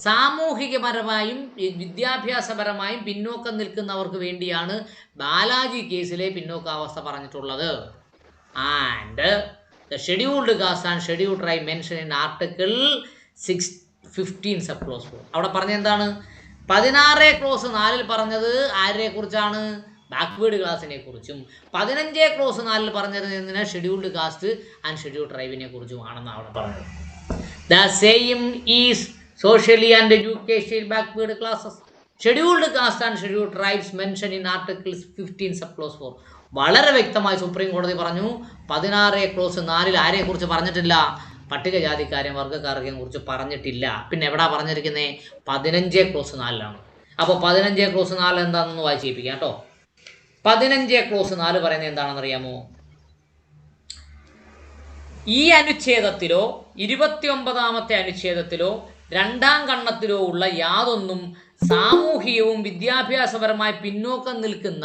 സാമൂഹികപരമായും വിദ്യാഭ്യാസപരമായും പിന്നോക്കം നിൽക്കുന്നവർക്ക് വേണ്ടിയാണ് ബാലാജി കേസിലെ പിന്നോക്കാവസ്ഥ പറഞ്ഞിട്ടുള്ളത്. And the scheduled caste and scheduled tribe mention in article 15 subclause 4. അവിടെ പറഞ്ഞ എന്താണ്? 16 clause 4 പറഞ്ഞത് ആരെ കുറിച്ചാണ്? ബാക്ക്വേർഡ് ക്ലാസിനെ കുറിച്ചും. 15 ക്ലോസ് 4 പറഞ്ഞത് എന്തിനാ? ഷെഡ്യൂൾഡ് കാസ്റ്റ് ആൻഡ് ഷെഡ്യൂൾഡ് ട്രൈബിനെ കുറിച്ചുമാണെന്ന് അവിടെ പറഞ്ഞത്. The same is socially and educational backward classes. Scheduled caste and scheduled tribes mention in article 15 subclause 4. വളരെ വ്യക്തമായി സുപ്രീം കോടതി പറഞ്ഞു 16 ക്ലോസ് 4 ആരെക്കുറിച്ച് പറഞ്ഞിട്ടില്ല? പട്ടികജാതിക്കാരെയും വർഗ്ഗക്കാരെയും കുറിച്ച് പറഞ്ഞിട്ടില്ല. പിന്നെ എവിടാ പറഞ്ഞിരിക്കുന്നത്? 15 ക്ലോസ് 4 അപ്പോൾ 15 ക്ലോസ് 4 എന്താണെന്ന് വായിച്ചിരിപ്പിക്കാം കേട്ടോ. 15 ക്ലോസ് 4 പറയുന്നത് എന്താണെന്ന് അറിയാമോ? ഈ അനുച്ഛേദത്തിലോ 29ാമത്തെ അനുച്ഛേദത്തിലോ 2ാം ഖണ്ഡത്തിലോ ഉള്ള യാതൊന്നും സാമൂഹികവും വിദ്യാഭ്യാസപരമായി പിന്നോക്കം നിൽക്കുന്ന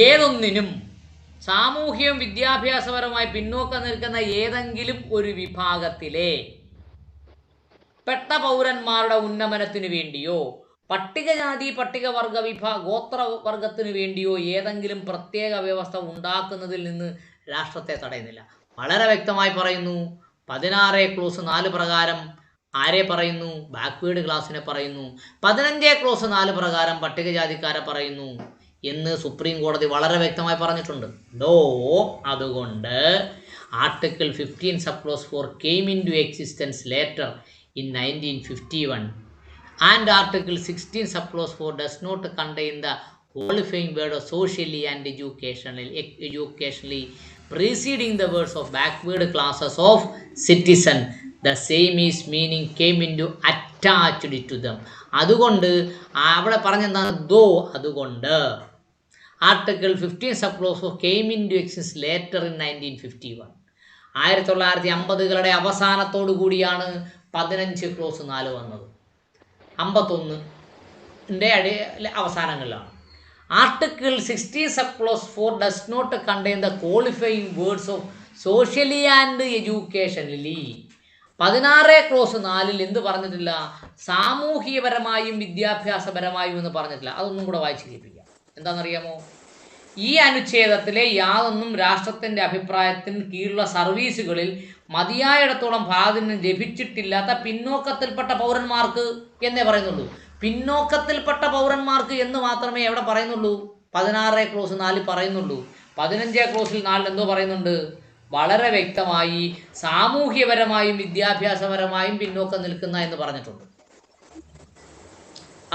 ഏതൊന്നിനും സാമൂഹ്യവും വിദ്യാഭ്യാസപരമായി പിന്നോക്കം നിൽക്കുന്ന ഏതെങ്കിലും ഒരു വിഭാഗത്തിലെ പെട്ട പൗരന്മാരുടെ ഉന്നമനത്തിനു വേണ്ടിയോ പട്ടികജാതി പട്ടികവർഗ ഗോത്രവർഗത്തിനു വേണ്ടിയോ ഏതെങ്കിലും പ്രത്യേക വ്യവസ്ഥ ഉണ്ടാക്കുന്നതിൽ നിന്ന് രാഷ്ട്രത്തെ തടയുന്നില്ല. വളരെ വ്യക്തമായി പറയുന്നു. 16 ക്ലോസ് 4 പ്രകാരം ആരെ പറയുന്നു? ബാക്ക്വേർഡ് ക്ലാസിനെ പറയുന്നു. 15 ക്ലോസ് 4 പ്രകാരം പട്ടികജാതിക്കാരെ പറയുന്നു എന്ന് സുപ്രീം കോടതി വളരെ വ്യക്തമായി പറഞ്ഞിട്ടുണ്ട്. അതുകൊണ്ട് article 15 subclause 4 came into existence later in 1951 and article 16 subclause 4 does not contain the qualifying word of socially and educationally preceding the words of backward classes of citizen. The same is meaning came into attached to them. അതുകൊണ്ട് അവിടെ പറഞ്ഞെന്താണ്? അതുകൊണ്ട് article 15 subclause 4 came into existence later in 1951. 1950കളുടെ അവസാനത്തോടു കൂടിയാണ് 15 clause 4 വന്നത്. 51ൻ്റെ അവസാനങ്ങളിലാണ്. Article 16 subclause 4 does not contain the qualifying words of socially and educationally. 16 clause 4 എന്ത് പറഞ്ഞിട്ടില്ല? സാമൂഹികപരമായും വിദ്യാഭ്യാസപരമായും എന്ന് പറഞ്ഞിട്ടില്ല. അതൊന്നും കൂടെ വായിച്ച് കേൾപ്പിക്കാം. എന്താണെന്നറിയാമോ? ഈ അനുച്ഛേദത്തിലെ യാതൊന്നും രാഷ്ട്രത്തിൻ്റെ അഭിപ്രായത്തിന് കീഴിലുള്ള സർവീസുകളിൽ മതിയായിടത്തോളം പ്രാധാന്യം ലഭിച്ചിട്ടില്ലാത്ത പിന്നോക്കത്തിൽപ്പെട്ട പൗരന്മാർക്ക് എന്നേ പറയുന്നുള്ളൂ. പിന്നോക്കത്തിൽപ്പെട്ട പൗരന്മാർക്ക് എന്ന് മാത്രമേ എവിടെ പറയുന്നുള്ളൂ? 16 ക്ലോസ് 4 പറയുന്നുള്ളൂ. 15 ക്ലോസിൽ 4 എന്തോ പറയുന്നുണ്ട്? വളരെ വ്യക്തമായി സാമൂഹ്യപരമായും വിദ്യാഭ്യാസപരമായും പിന്നോക്കം നിൽക്കുന്ന എന്ന് പറഞ്ഞിട്ടുണ്ട്.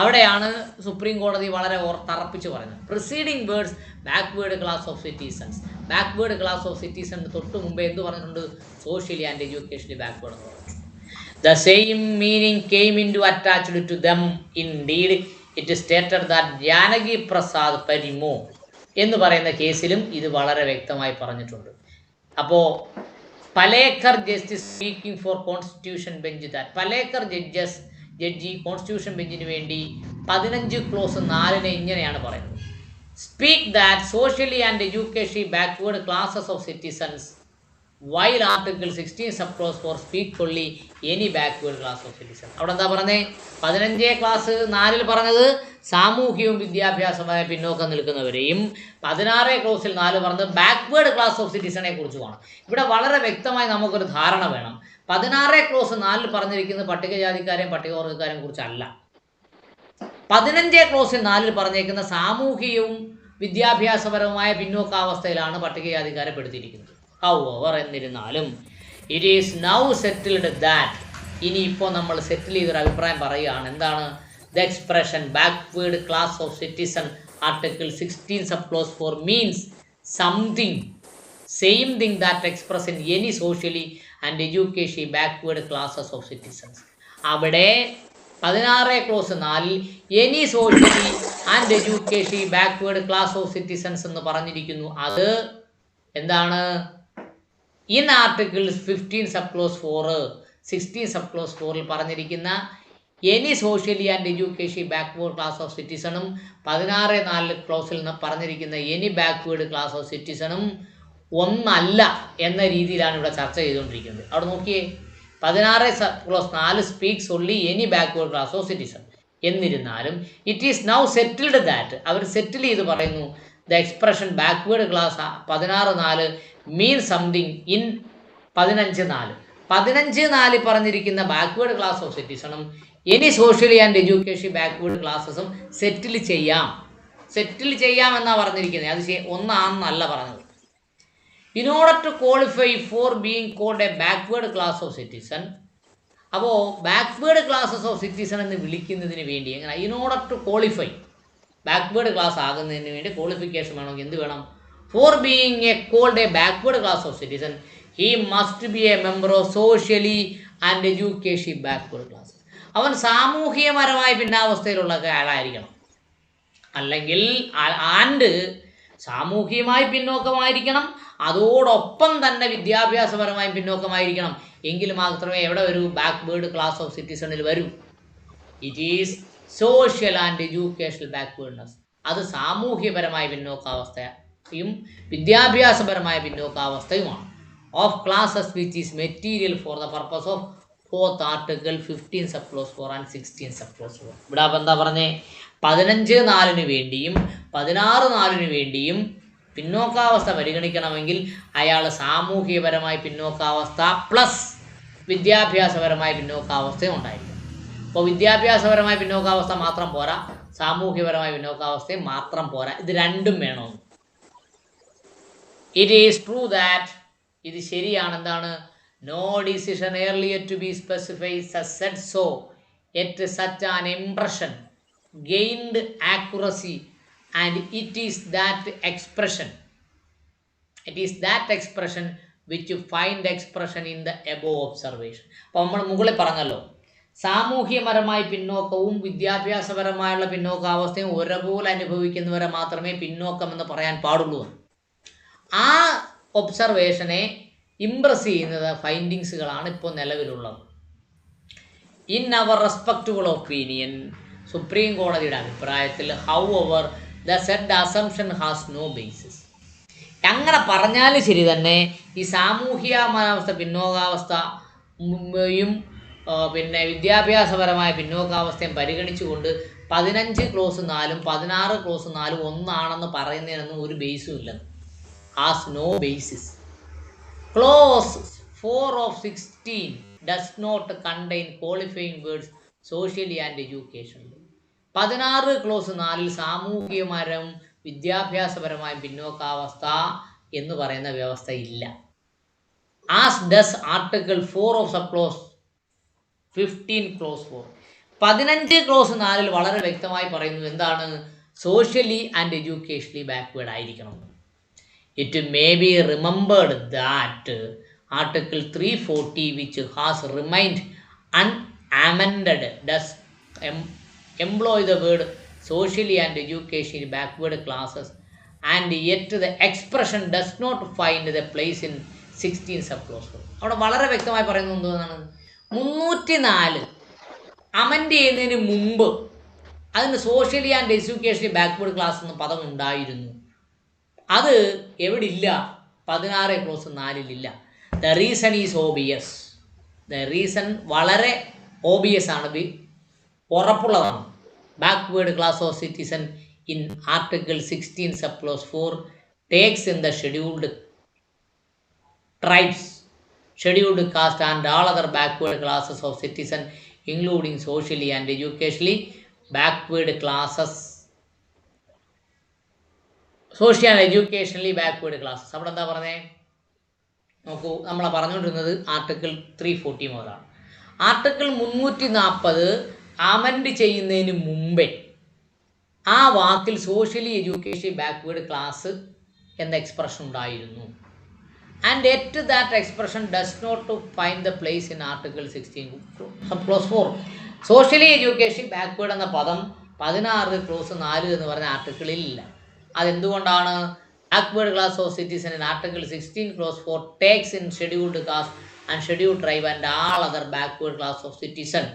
അവിടെയാണ് സുപ്രീം കോടതി വളരെ തറപ്പിച്ച് പറയുന്നത്. Preceding words backward class of citizens. Backward class of citizen തൊട്ട് മുമ്പേ എന്ത് പറഞ്ഞിട്ടുണ്ട്? സോഷ്യലി ആൻഡ് എഡ്യൂക്കേഷണലി ബാക്ക്വേർഡ് എന്ന് പറഞ്ഞു. The same meaning came into attached to them. Indeed, it is stated that Janaki Prasad പരിമോ എന്ന് പറയുന്ന കേസിലും ഇത് വളരെ വ്യക്തമായി പറഞ്ഞിട്ടുണ്ട്. അപ്പോൾ Palekar justice speaking for constitution bench that Palekar judge constitution ബെഞ്ചിന് വേണ്ടി 15 ക്ലോസ് 4 ഇങ്ങനെയാണ് പറയുന്നത്. Speak that socially and educationally backward classes of citizens while article 16 subclause 4 speak only any backward class of citizen. അവിടെ എന്താ പറഞ്ഞത്? 15 ക്ലാസ് 4 പറഞ്ഞത് സാമൂഹികവും വിദ്യാഭ്യാസമായ പിന്നോക്കം നിൽക്കുന്നവരെയും 16 ക്ലോസിൽ 4 പറഞ്ഞത് ബാക്ക്വേർഡ് ക്ലാസ് ഓഫ് സിറ്റിസണെ കുറിച്ചുമാണ്. ഇവിടെ വളരെ വ്യക്തമായി നമുക്കൊരു ധാരണ വേണം. 16 ക്ലോസ് 4 പറഞ്ഞിരിക്കുന്നത് പട്ടികജാതിക്കാരെയും പട്ടികവർഗ്ഗക്കാരെയും കുറിച്ചല്ല. 15 ക്ലോസിൽ 4 പറഞ്ഞേക്കുന്ന സാമൂഹികവും വിദ്യാഭ്യാസപരവുമായ പിന്നോക്കാവസ്ഥയിലാണ് പട്ടികജാതിക്കാരെ പെടുത്തിയിരിക്കുന്നത്. However, എന്നിരുന്നാലും it is now settled that ഇനിയിപ്പോൾ നമ്മൾ സെറ്റിൽ ചെയ്തൊരു അഭിപ്രായം പറയുകയാണ്. എന്താണ്? The expression backward class of citizen article 16 subclause 4 means something same thing that express in any socially and educationally backward classes of citizens. അവിടെ 16 clause 4 any socially and educationally backward class of citizens എന്ന് പറഞ്ഞിരിക്കുന്നു. അത് എന്താണ്? In article 15 subclause 4 16 sub clause 4 പറഞ്ഞിരിക്കുന്ന any socially and education backward class of സിറ്റിസണും 16.4 ക്ലോസിൽ നിന്ന് പറഞ്ഞിരിക്കുന്ന എനി ബാക്ക്വേർഡ് ക്ലാസ് ഓഫ് സിറ്റിസണും ഒന്നല്ല എന്ന രീതിയിലാണ് ഇവിടെ ചർച്ച ചെയ്തുകൊണ്ടിരിക്കുന്നത്. അവിടെ നോക്കിയേ, 16 clause 4 speaks only any backward class of citizen. എന്നിരുന്നാലും it is now settled that, അവർ സെറ്റിൽ ചെയ്ത് പറയുന്നു, the expression backward class 16.4 mean something in 15.4. 15.4 പറഞ്ഞിരിക്കുന്ന ബാക്ക്വേർഡ് ക്ലാസ് ഓഫ് സിറ്റിസണും any socially and education backward ക്ലാസ്സസും സെറ്റിൽ ചെയ്യാമെന്നാണ് പറഞ്ഞിരിക്കുന്നത്. അത് ഒന്നാണെന്നല്ല പറഞ്ഞത്. In order to qualify for being called a backward class of citizen, അപ്പോൾ ബാക്ക്വേർഡ് ക്ലാസ്സസ് ഓഫ് സിറ്റിസൺ എന്ന് വിളിക്കുന്നതിന് വേണ്ടി എങ്ങനെ, in order to qualify, backward class ആകുന്നതിന് വേണ്ടി ക്വാളിഫിക്കേഷൻ വേണമെങ്കിൽ എന്ത് വേണം? For being a called a backward class of citizen he must be a member of socially and education backward class. അവൻ സാമൂഹികപരമായ ഭിന്നാവസ്ഥയിലുള്ള ആളായിരിക്കണം, അല്ലെങ്കിൽ സാമൂഹികമായി പിന്നോക്കമായിരിക്കണം, അതോടൊപ്പം തന്നെ വിദ്യാഭ്യാസപരമായി പിന്നോക്കമായിരിക്കണം. എങ്കിൽ മാത്രമേ എവിടെ വരൂ? ബാക്ക്വേർഡ് ക്ലാസ് ഓഫ് സിറ്റിസണിൽ വരൂ. It is social and educational backwardness. അത് സാമൂഹ്യപരമായ പിന്നോക്കാവസ്ഥയും വിദ്യാഭ്യാസപരമായ പിന്നോക്കാവസ്ഥയുമാണ്. Of classes which is material for the purpose of fourth article 15 sub clause 4 and 16 sub clause 4. ഇവിടെ അപ്പം എന്താ പറഞ്ഞേ? 15.4 വേണ്ടിയും 16.4 വേണ്ടിയും പിന്നോക്കാവസ്ഥ പരിഗണിക്കണമെങ്കിൽ അയാൾ സാമൂഹികപരമായ പിന്നോക്കാവസ്ഥ പ്ലസ് വിദ്യാഭ്യാസപരമായ പിന്നോക്കാവസ്ഥയും ഉണ്ടായിരിക്കും. അപ്പോൾ വിദ്യാഭ്യാസപരമായ പിന്നോക്കാവസ്ഥ മാത്രം പോരാ, സാമൂഹികപരമായ പിന്നോക്കാവസ്ഥയും മാത്രം പോരാ, ഇത് രണ്ടും വേണം. ഇറ്റ് ഈസ് ട്രൂ ദാറ്റ്, ഇത് ശരിയാണ്. എന്താണ്? No decision earlier to be specified said so, yet such an impression gained accuracy, and it is that expression which you find expression in the above observation. അപ്പോൾ നമ്മൾ മുകളിൽ പറഞ്ഞല്ലോ, സാമൂഹ്യപരമായ പിന്നോക്കവും വിദ്യാഭ്യാസപരമായുള്ള പിന്നോക്കാവസ്ഥയും ഒരേപോലെ അനുഭവിക്കുന്നവരെ മാത്രമേ പിന്നോക്കം എന്ന് പറയാൻ പാടുള്ളൂ. ആ ഒബ്സർവേഷനെ ഇംപ്രസ് ചെയ്യുന്നത് ഫൈൻഡിങ്സുകളാണ് ഇപ്പോൾ നിലവിലുള്ളത്. In our respectable opinion, Supreme കോടതിയുടെ അഭിപ്രായത്തിൽ, however the said assumption has no basis. അങ്ങനെ പറഞ്ഞാലും ശരി തന്നെ ഈ സാമൂഹികമാവസ്ഥ പിന്നോക്കാവസ്ഥയും പിന്നെ വിദ്യാഭ്യാസപരമായ പിന്നോക്കാവസ്ഥയും പരിഗണിച്ചുകൊണ്ട് 15 ക്ലോസ് 4 16 ക്ലോസ് 4 ഒന്നാണെന്ന് പറയുന്നതിനൊന്നും ഒരു ബേസും ഇല്ല. Has no basis. Clause 4 of 16 does not contain qualifying words socially and educationally. 16 clause 4 സാമൂഹികപരവും വിദ്യാഭ്യാസപരമായ പിന്നോക്കാവസ്ഥ എന്ന് പറയുന്ന വ്യവസ്ഥ ഇല്ല. As does article 4 of sub close 15 clause 4. 15 clause 4 വളരെ വ്യക്തമായി പറയുന്നു എന്താണ്? സോഷ്യലി ആൻഡ് എഡ്യൂക്കേഷണലി ബാക്ക്വേർഡ് ആയിരിക്കണം. It may be remembered that Article 340, which has remained unamended, does employ the word socially and educationally backward classes, and yet the expression does not find the place in 16 subclause 4. അവിടെ വളരെ വ്യക്തമായി പറയുന്നത് എന്താണ്? 304 amend ചെയ്യുന്നതിന് മുമ്പ് അതിന് socially and educationally backward class എന്ന പദം ഉണ്ടായിരുന്നു. അത് എവിടെ ഇല്ല? 16 clause 4 the reason is obvious. The reason വളരെ ഓബിയസ് ആണ്, ഉറപ്പുള്ളതാണ്. Backward class of citizen in article 16 sub clause 4 takes in the scheduled tribes, scheduled caste and all other backward classes of citizen including socially and educationally backward classes, social and educationally backward classes. അവിടെ എന്താ പറഞ്ഞേ? നോക്കൂ, നമ്മൾ പറഞ്ഞുകൊണ്ടിരുന്നത് article 340 മുതലാണ്. Article 340 amend ചെയ്യുന്നതിന് മുമ്പേ ആ വാക്കിൽ സോഷ്യലി എഡ്യൂക്കേഷൻ ബാക്ക്വേർഡ് ക്ലാസ് എന്ന എക്സ്പ്രഷൻ ഉണ്ടായിരുന്നു. And yet that expression does not find the place in article 16 sub clause 4. Socially education backward എന്ന പദം 16 ക്ലോസ് 4 എന്ന് പറഞ്ഞ ആർട്ടിക്കിളിൽ ഇല്ല. അതെന്തുകൊണ്ടാണ്? Backward class of citizen in article 16 clause 4 takes in scheduled caste and schedule tribe and all other backward class of citizen.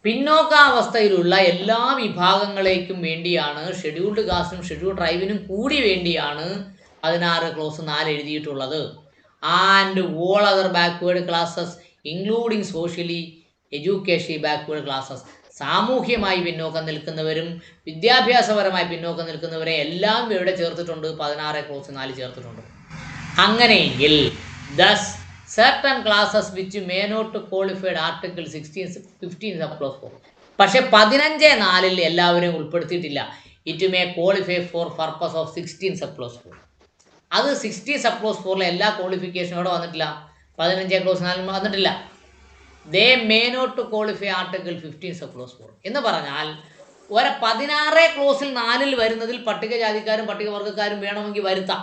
പിന്നോക്കാവസ്ഥയിലുള്ള എല്ലാ വിഭാഗങ്ങളേക്കും വേണ്ടിയാണ്, ഷെഡ്യൂൾഡ് കാസ്റ്റിനും ഷെഡ്യൂൾ ട്രൈബിനും കൂടി വേണ്ടിയാണ് 16 ക്ലോസ് 4 എഴുതിയിട്ടുള്ളത്. And all other backward classes including socially education backward classes, സാമൂഹ്യമായി പിന്നോക്കം നിൽക്കുന്നവരും വിദ്യാഭ്യാസപരമായി പിന്നോക്കം നിൽക്കുന്നവരെ എല്ലാം ഇവിടെ ചേർത്തിട്ടുണ്ട്, 16 ക്ലോസ് 4 ചേർത്തിട്ടുണ്ട്. അങ്ങനെയെങ്കിൽ thus certain classes which may not qualified article 15 subclause 4, പക്ഷെ 15(4) എല്ലാവരെയും ഉൾപ്പെടുത്തിയിട്ടില്ല. It may qualify four purpose of 16 subclause 4. അത് 16 subclause 4 എല്ലാ ക്വാളിഫിക്കേഷനും ഇവിടെ വന്നിട്ടില്ല, 15 ക്ലോസ് 4 വന്നിട്ടില്ല. They may not qualify article 15 subclause 4 എന്ന് പറഞ്ഞാൽ 16 ക്ലോസിൽ 4 വരുന്നതിൽ പട്ടികജാതിക്കാരും പട്ടികവർഗ്ഗക്കാരും വേണമെങ്കിൽ വരുത്താം.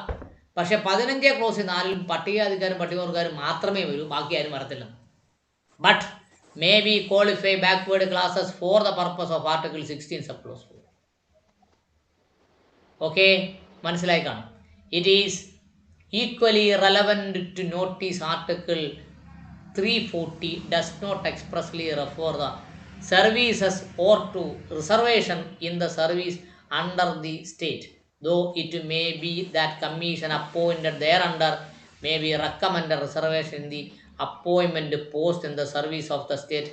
പക്ഷെ 15 ക്ലോസ് 4 പട്ടികജാതിക്കാരും പട്ടികവർഗ്ഗക്കാരും മാത്രമേ വരൂ, ബാക്കി ആരും വരത്തില്ല. But may be qualify backward classes for the purpose of article 16 subclause 4. Okay, മനസ്സിലായി കാണും. It is equally relevant to notice article 340 does not expressly refer the services or to reservation in the service under the state, though it may be that commission appointed thereunder may be recommended reservation in the appointment post in the service of the state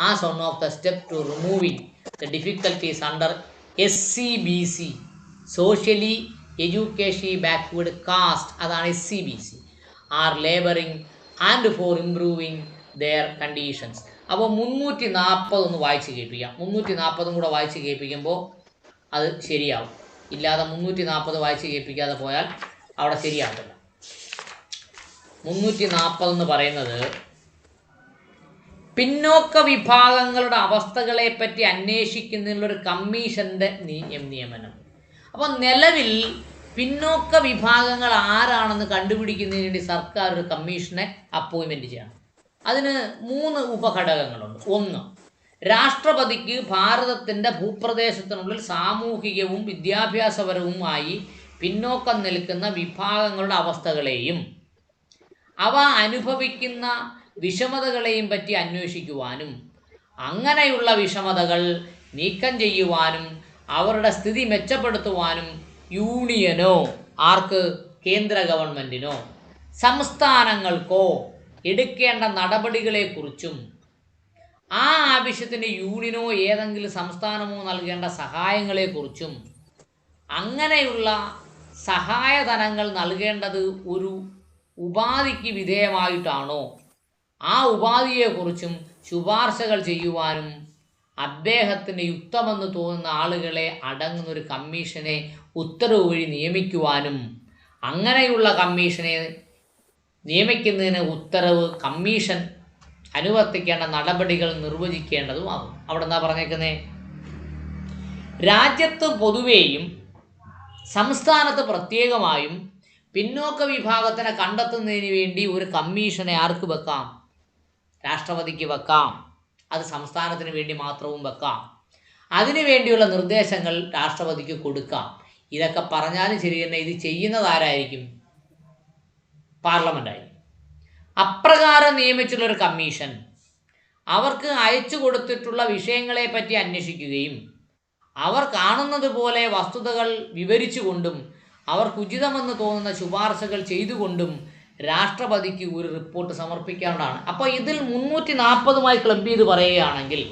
as one of the steps to removing the difficulties under SCBC, socially education backward caste, അതാണ് SCBC, are laboring and for improving their conditions. അപ്പോൾ 340 ഒന്ന് വായിച്ച് കേൾപ്പിക്കാം. 340 കൂടെ വായിച്ച് കേൾപ്പിക്കുമ്പോൾ അത് ശരിയാവും. ഇല്ലാതെ 340 വായിച്ച് കേൾപ്പിക്കാതെ പോയാൽ അവിടെ ശരിയാകത്തില്ല. 340 എന്ന് പറയുന്നത് പിന്നോക്ക വിഭാഗങ്ങളുടെ അവസ്ഥകളെപ്പറ്റി അന്വേഷിക്കുന്നതിനുള്ളൊരു കമ്മീഷൻ്റെ നിയമനം. അപ്പോൾ നിലവിൽ പിന്നോക്ക വിഭാഗങ്ങൾ ആരാണെന്ന് കണ്ടുപിടിക്കുന്നതിന് വേണ്ടി സർക്കാർ ഒരു കമ്മീഷനെ അപ്പോയിൻമെൻറ്റ് ചെയ്യണം. അതിന് 3 ഉപഘടകങ്ങളുണ്ട്. ഒന്ന്, രാഷ്ട്രപതിക്ക് ഭാരതത്തിൻ്റെ ഭൂപ്രദേശത്തിനുള്ളിൽ സാമൂഹികവും വിദ്യാഭ്യാസപരവുമായി പിന്നോക്കം നിൽക്കുന്ന വിഭാഗങ്ങളുടെ അവസ്ഥകളെയും അവ അനുഭവിക്കുന്ന വിഷമതകളെയും പറ്റി അന്വേഷിക്കുവാനും അങ്ങനെയുള്ള വിഷമതകൾ നീക്കം ചെയ്യുവാനും അവരുടെ സ്ഥിതി മെച്ചപ്പെടുത്തുവാനും യൂണിയനോ, ആർക്ക്, കേന്ദ്ര ഗവൺമെൻറ്റിനോ സംസ്ഥാനങ്ങൾക്കോ എടുക്കേണ്ട നടപടികളെക്കുറിച്ചും ആ ആവശ്യത്തിന് യൂണിയനോ ഏതെങ്കിലും സംസ്ഥാനമോ നൽകേണ്ട സഹായങ്ങളെക്കുറിച്ചും അങ്ങനെയുള്ള സഹായധനങ്ങൾ നൽകേണ്ടത് ഒരു ഉപാധിക്ക് വിധേയമായിട്ടാണോ ആ ഉപാധിയെക്കുറിച്ചും ശുപാർശകൾ ചെയ്യുവാനും അദ്ദേഹത്തിന് യുക്തമെന്ന് തോന്നുന്ന ആളുകളെ അടങ്ങുന്നൊരു കമ്മീഷനെ ഉത്തരവ് വഴി നിയമിക്കുവാനും അങ്ങനെയുള്ള കമ്മീഷനെ നിയമിക്കുന്നതിന് ഉത്തരവ് കമ്മീഷൻ അനുവർത്തിക്കേണ്ട നടപടികൾ നിർവചിക്കേണ്ടതുമാകും. അവിടെ എന്താ പറഞ്ഞേക്കുന്നത്? രാജ്യത്ത് പൊതുവേയും സംസ്ഥാനത്ത് പ്രത്യേകമായും പിന്നോക്ക വിഭാഗത്തിനെ കണ്ടെത്തുന്നതിന് വേണ്ടി ഒരു കമ്മീഷനെ ആർക്ക് വെക്കാം? രാഷ്ട്രപതിക്ക് വെക്കാം. അത് സംസ്ഥാനത്തിന് വേണ്ടി മാത്രവും വെക്കാം. അതിനു വേണ്ടിയുള്ള നിർദ്ദേശങ്ങൾ രാഷ്ട്രപതിക്ക് കൊടുക്കാം. ഇതൊക്കെ പറഞ്ഞാലും ശരി തന്നെ ഇത് ചെയ്യുന്നതാരായിരിക്കും? പാർലമെൻറ്റായിരിക്കും. അപ്രകാരം നിയമിച്ചുള്ളൊരു കമ്മീഷൻ അവർക്ക് അയച്ചു കൊടുത്തിട്ടുള്ള വിഷയങ്ങളെപ്പറ്റി അന്വേഷിക്കുകയും അവർ കാണുന്നത് പോലെ വസ്തുതകൾ വിവരിച്ചുകൊണ്ടും അവർക്ക് ഉചിതമെന്ന് തോന്നുന്ന ശുപാർശകൾ ചെയ്തുകൊണ്ടും രാഷ്ട്രപതിക്ക് ഒരു റിപ്പോർട്ട് സമർപ്പിക്കേണ്ടതാണ്. അപ്പോൾ ഇതിൽ 340 ക്ലബ് ചെയ്ത് പറയുകയാണെങ്കിൽ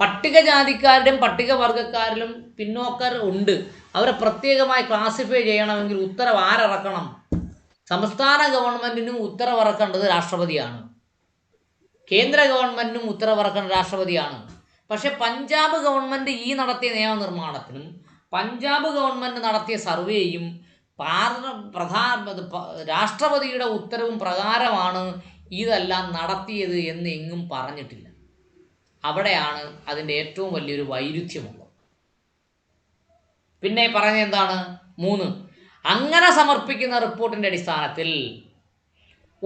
പട്ടികജാതിക്കാരുടെയും പട്ടികവർഗക്കാരിലും പിന്നോക്കർ ഉണ്ട്. അവരെ പ്രത്യേകമായി ക്ലാസിഫൈ ചെയ്യണമെങ്കിൽ ഉത്തരവ് ആരിറക്കണം? സംസ്ഥാന ഗവൺമെൻറ്റിനും ഉത്തരവിറക്കേണ്ടത് രാഷ്ട്രപതിയാണ്. കേന്ദ്ര ഗവൺമെൻറ്റിനും ഉത്തരവിറക്കേണ്ടത് രാഷ്ട്രപതിയാണ്. പക്ഷേ പഞ്ചാബ് ഗവൺമെൻറ് ഈ നടത്തിയ നിയമനിർമ്മാണത്തിനും പഞ്ചാബ് ഗവൺമെൻറ് നടത്തിയ സർവേയും രാഷ്ട്രപതിയുടെ ഉത്തരവും പ്രകാരമാണ് ഇതെല്ലാം നടത്തിയത് എന്ന് എങ്ങും പറഞ്ഞിട്ടില്ല. അവിടെയാണ് അതിൻ്റെ ഏറ്റവും വലിയൊരു വൈരുദ്ധ്യമുള്ളത്. പിന്നെ പറഞ്ഞത് എന്താണ്? 3, അങ്ങനെ സമർപ്പിക്കുന്ന റിപ്പോർട്ടിൻ്റെ അടിസ്ഥാനത്തിൽ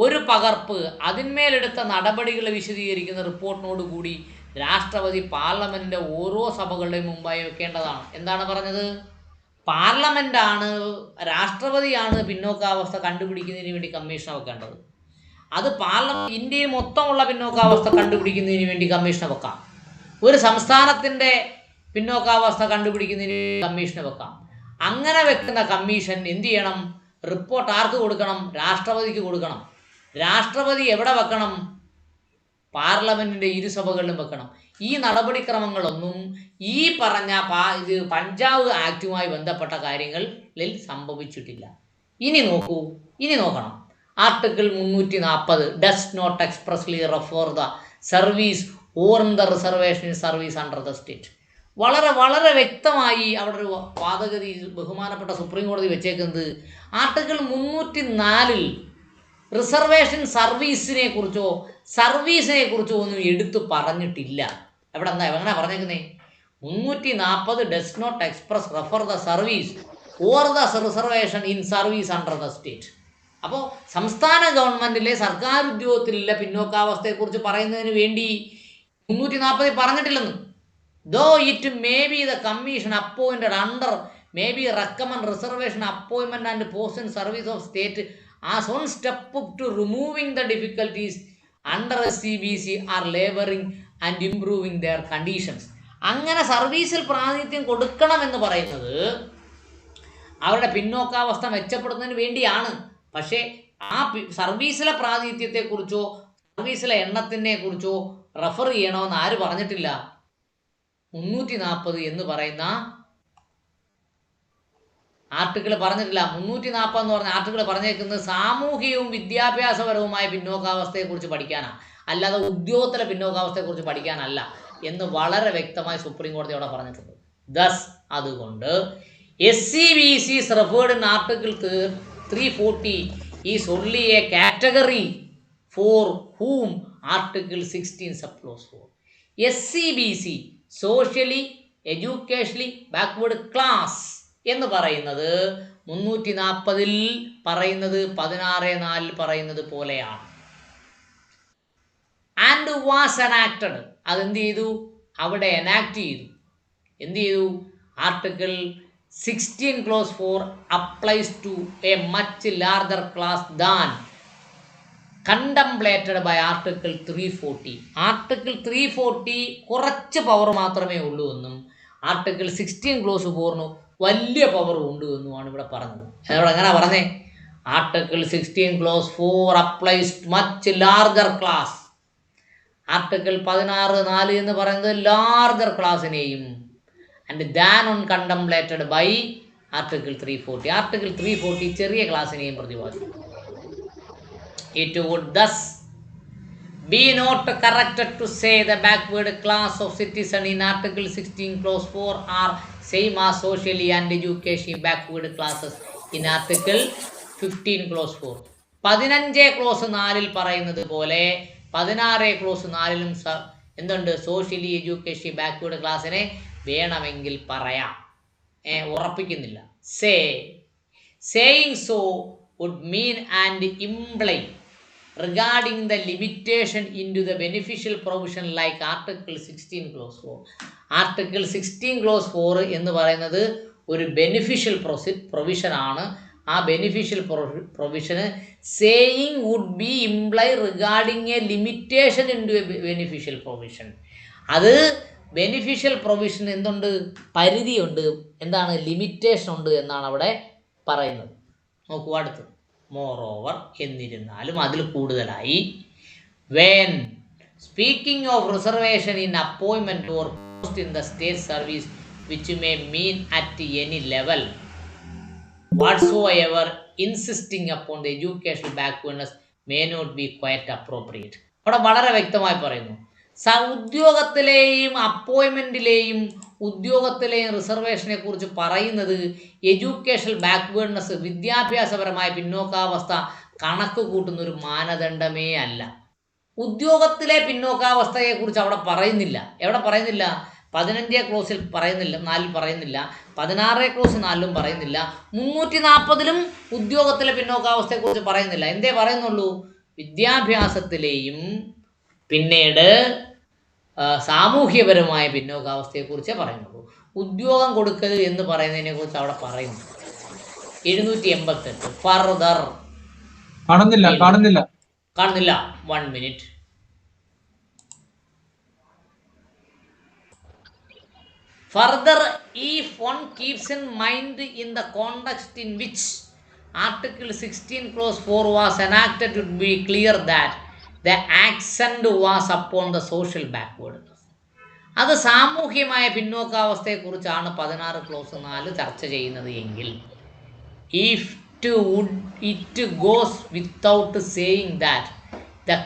ഒരു പകർപ്പ് അതിന്മേലെടുത്ത നടപടികൾ വിശദീകരിക്കുന്ന റിപ്പോർട്ടിനോടുകൂടി രാഷ്ട്രപതി പാർലമെൻറ്റിൻ്റെ ഓരോ സഭകളുടെയും മുമ്പായി വെക്കേണ്ടതാണ്. എന്താണ് പറഞ്ഞത്? പാർലമെൻറ്റാണ്, രാഷ്ട്രപതിയാണ് പിന്നോക്കാവസ്ഥ കണ്ടുപിടിക്കുന്നതിന് വേണ്ടി കമ്മീഷൻ വെക്കേണ്ടത്. അത് ഇന്ത്യയിൽ മൊത്തമുള്ള പിന്നോക്കാവസ്ഥ കണ്ടുപിടിക്കുന്നതിന് വേണ്ടി കമ്മീഷനെ വെക്കാം. ഒരു സംസ്ഥാനത്തിൻ്റെ പിന്നോക്കാവസ്ഥ കണ്ടുപിടിക്കുന്നതിന് കമ്മീഷനെ വെക്കാം. അങ്ങനെ വെക്കുന്ന കമ്മീഷൻ എന്ത് ചെയ്യണം? റിപ്പോർട്ട് ആർക്ക് കൊടുക്കണം? രാഷ്ട്രപതിക്ക് കൊടുക്കണം. രാഷ്ട്രപതി എവിടെ വെക്കണം? പാർലമെൻറ്റിൻ്റെ ഇരുസഭകളിലും വെക്കണം. ഈ നടപടിക്രമങ്ങളൊന്നും ഈ പറഞ്ഞ പഞ്ചാബ് ആക്റ്റുമായി ബന്ധപ്പെട്ട കാര്യങ്ങളിൽ സംഭവിച്ചിട്ടില്ല. ഇനി നോക്കണം. Article 340 does not expressly refer the service or the reservation service under the state. വളരെ വളരെ വ്യക്തമായി അവിടെ ഒരു വാദഗതി ബഹുമാനപ്പെട്ട സുപ്രീം കോടതി വെച്ചേക്കുന്നത് ആർട്ടിക്കിൾ 304 റിസർവേഷൻ സർവീസിനെ കുറിച്ചോ ഒന്നും എടുത്തു പറഞ്ഞിട്ടില്ല. എങ്ങനെ പറഞ്ഞേക്കുന്നേ? 340 does not express refer the service or the reservation in service under the state. അപ്പോൾ സംസ്ഥാന ഗവൺമെൻറ്റിലെ സർക്കാർ ഉദ്യോഗത്തിലുള്ള പിന്നോക്കാവസ്ഥയെക്കുറിച്ച് പറയുന്നതിന് വേണ്ടി 340 പറഞ്ഞിട്ടില്ലെന്ന്. Though it may be the commission appointed under may be recommend reservation appointment and post in service of state as one step to removing the difficulties under SCBC are labouring and improving their conditions. അങ്ങനെ സർവീസിൽ പ്രാതിനിധ്യം കൊടുക്കണമെന്ന് പറയുന്നത് അവരുടെ പിന്നോക്കാവസ്ഥ മെച്ചപ്പെടുന്നതിന് വേണ്ടിയാണ്. പക്ഷേ ആ സർവീസിലെ പ്രാതിനിധ്യത്തെക്കുറിച്ചോ സർവീസിലെ എണ്ണത്തിനെ കുറിച്ചോ റെഫർ ചെയ്യണമെന്ന് ആര് പറഞ്ഞിട്ടില്ല? 340 എന്ന് പറയുന്ന ആർട്ടിക്കിൾ പറഞ്ഞിട്ടില്ല. 340 എന്ന് പറഞ്ഞ ആർട്ടിക്കിൾ പറഞ്ഞേക്കുന്നത് സാമൂഹികവും വിദ്യാഭ്യാസപരവുമായ പിന്നോക്കാവസ്ഥയെക്കുറിച്ച് പഠിക്കാനാണ്, അല്ലാതെ ഉദ്യോഗത്തിലെ പിന്നോക്കാവസ്ഥയെക്കുറിച്ച് പഠിക്കാനല്ല എന്ന് വളരെ വ്യക്തമായി സുപ്രീം കോടതി അവിടെ പറഞ്ഞിട്ടുണ്ട്. അതുകൊണ്ട് SCBC is referred in Article 340 is only a category for whom Article 16 subclause 4. SCBC socially educationally backward class എന്ന് പറയുന്നത് 340 പറയുന്നത് 16(4) പറയുന്നത് പോലെയാണ്. And was enacted. അതെന്ത് ചെയ്തു? അവിടെ എനാക്ട് ചെയ്തു. എന്ത് ചെയ്തു? Article 16 clause 4 applies to a much larger class than contemplated by Article 340. Article 340 കുറച്ച് പവർ മാത്രമേ ഉള്ളൂ എന്നും ആർട്ടിക്കിൾ 16 clause 4 വലിയ പവർ ഉണ്ട് എന്നുമാണ് ഇവിടെ പറഞ്ഞത്. അവിടെ എങ്ങനെ പറഞ്ഞേ? Article 16 clause 4 applies to much larger class. Article 16(4) എന്ന് പറയുന്നത് ലാർജർ ക്ലാസ്സിനെയും and than on contemplated by article 340. Article 340 ചെറിയ ക്ലാസ്സിനെയും പ്രതിപാദിക്കും. It would thus be not corrected to say the backward class of citizen in article 16 clause 4 are same as socially and education backward classes in article 15 clause 4. 15 clause 4 പറയുന്നത് പോലെ 16 clause 4 എന്തുണ്ട്? Socially education backward ക്ലാസ്സിനെ വേണമെങ്കിൽ പറയാം, ഉറപ്പിക്കുന്നില്ല. Saying so would mean and imply regarding the limitation in to the beneficial provision like article 16 clause 4. Article 16 clause 4 എന്ന് പറയുന്നത് ഒരു ബെനിഫിഷ്യൽ പ്രൊവിഷനാണ്. ആ ബെനിഫിഷ്യൽ പ്രൊവിഷന് saying would be imply regarding a limitation in to a beneficial provision. അത് beneficial provision എന്തുണ്ട്? പരിധിയുണ്ട്. എന്താണ്? ലിമിറ്റേഷൻ ഉണ്ട് എന്നാണ് അവിടെ പറയുന്നത്. നോക്കൂ അടുത്ത്. മോർ ഓവർ, എന്നിരുന്നാലും അതിൽ കൂടുതലായി, when speaking of reservation in appointment or post in the state service which may mean at any level whatsoever insisting upon the educational backwardness may not be quite appropriate. അവിടെ വളരെ വ്യക്തമായി പറയുന്നു, ഉദ്യോഗത്തിലെയും അപ്പോയിൻമെൻറ്റിലെയും ഉദ്യോഗത്തിലെയും റിസർവേഷനെ കുറിച്ച് പറയുന്നത് educational backwardness, വിദ്യാഭ്യാസപരമായ പിന്നോക്കാവസ്ഥ കണക്ക് കൂട്ടുന്ന ഒരു മാനദണ്ഡമേ അല്ല. ഉദ്യോഗത്തിലെ പിന്നോക്കാവസ്ഥയെക്കുറിച്ച് അവിടെ പറയുന്നില്ല. എവിടെ പറയുന്നില്ല? 15 clause പറയുന്നില്ല, 4 പറയുന്നില്ല, 16 clause 4 പറയുന്നില്ല, 340 ഉദ്യോഗത്തിലെ പിന്നോക്കാവസ്ഥയെക്കുറിച്ച് പറയുന്നില്ല. എന്തേ പറയുന്നുള്ളൂ? വിദ്യാഭ്യാസത്തിലെയും പിന്നീട് സാമൂഹ്യപരമായ പിന്നോക്കാവസ്ഥയെക്കുറിച്ചേ പറയുന്നുള്ളൂ. ഉദ്യോഗം കൊടുക്കൽ എന്ന് പറയുന്നതിനെ കുറിച്ച് അവിടെ പറയുന്നു. 788 ഫർദർ കാണുന്നില്ല കാണുന്നില്ല. 1 minute. Further, if one keeps in mind in the context in which Article 16 Clause 4 was enacted, it would be clear that the accent was upon the social backwardness. അത് സാമൂഹ്യമായ പിന്നോക്കാവസ്ഥയെക്കുറിച്ചാണ് 16 ക്ലോസ് 4 ചർച്ച ചെയ്യുന്നത് എങ്കിൽ it goes without saying that the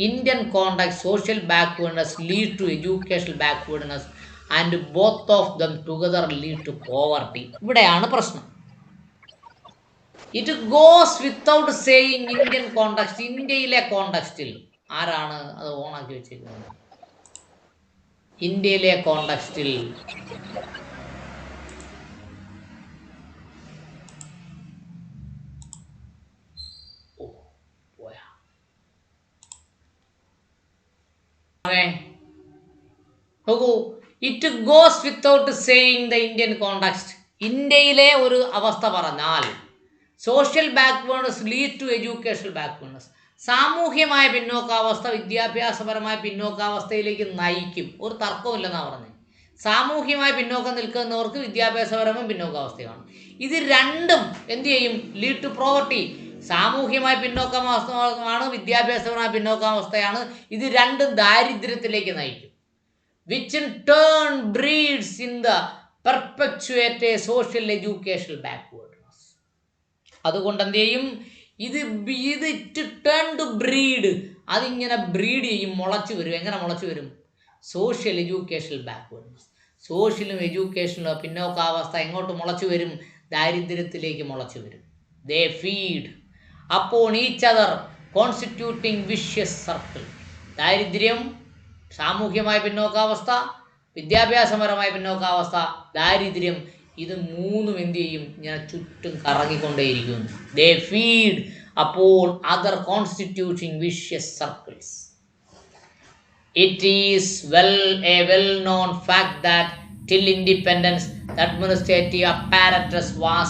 Indian context social backwardness lead to educational backwardness and both of them together lead to poverty. ഇവിടെയാണ് പ്രശ്നം. It goes without saying Indian context, ഇന്ത്യയിലെ കോണ്ടെക്സ്റ്റിൽ. ആരാണ് അത് ഓണാക്കി വെച്ചിരിക്കുന്നത്? ഇന്ത്യയിലെ കോണ്ടെക്സ്റ്റിൽ നോക്കൂ, it goes without saying the Indian context. ഇന്ത്യയിലെ ഒരു അവസ്ഥ പറഞ്ഞാൽ social backwardness lead to educational backwardness, സാമൂഹ്യമായ പിന്നോക്കാവസ്ഥ വിദ്യാഭ്യാസപരമായ പിന്നോക്കാവസ്ഥയിലേക്ക് നയിക്കും. ഒരു തർക്കമില്ലെന്നാണ് പറഞ്ഞത്. സാമൂഹ്യമായ പിന്നോക്കം നിൽക്കുന്നവർക്ക് വിദ്യാഭ്യാസപരമായ പിന്നോക്കാവസ്ഥയാണ്. ഇത് രണ്ടും എന്ത് ചെയ്യും? Lead to poverty. സാമൂഹ്യമായ പിന്നോക്കാവസ്ഥയാണ്, വിദ്യാഭ്യാസപരമായ പിന്നോക്കാവസ്ഥയാണ്. ഇത് രണ്ടും ദാരിദ്ര്യത്തിലേക്ക് നയിക്കും. Which in turn breeds in the perpetuate social educational backwardness. അതുകൊണ്ട് എന്ത് ചെയ്യും? ഇത് ടേൺ ടു ബ്രീഡ്, അതിങ്ങനെ ബ്രീഡ് ചെയ്യും, മുളച്ചു വരും. എങ്ങനെ മുളച്ചു വരും? Social educational ബാക്ക്വേർഡ്നസ്. സോഷ്യലും എഡ്യൂക്കേഷനിലും പിന്നോക്കാവസ്ഥ എങ്ങോട്ട് മുളച്ചു വരും? ദാരിദ്ര്യത്തിലേക്ക് മുളച്ചു വരും. ദേ feed upon each other constituting vicious circle. ദാരിദ്ര്യം, സാമൂഹ്യമായ പിന്നോക്കാവസ്ഥ, വിദ്യാഭ്യാസപരമായ പിന്നോക്കാവസ്ഥ, ദാരിദ്ര്യം, ഇത് മൂന്നും എന്ത് ചെയ്യും? ഇങ്ങനെ ചുറ്റും കറങ്ങിക്കൊണ്ടേയിരിക്കും. They feed upon other constituting vicious circles. It is a well-known fact that till independence, the administrative apparatus was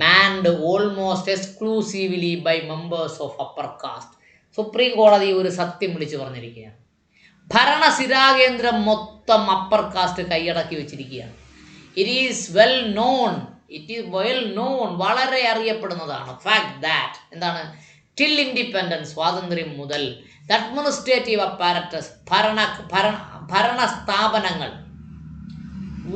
manned almost exclusively by members of upper caste. Supreme കോടതി ഒരു സത്യം വിളിച്ചു പറഞ്ഞിരിക്കുകയാണ്. ഭരണസിരാകേന്ദ്രം മൊത്തം അപ്പർ കാസ്റ്റ് കൈയടക്കി വെച്ചിരിക്കുകയാണ്. ഇറ്റ് ഈസ് വെൽ നോൺ, വളരെ അറിയപ്പെടുന്നതാണ്. Fact that എന്താണ്? ടിൽ ഇൻഡിപെൻഡൻസ്, സ്വാതന്ത്ര്യം മുതൽ, ദ അഡ്മിനിസ്ട്രേറ്റീവ് അപ്പാരറ്റസ്, ഭരണസ്ഥാപനങ്ങൾ,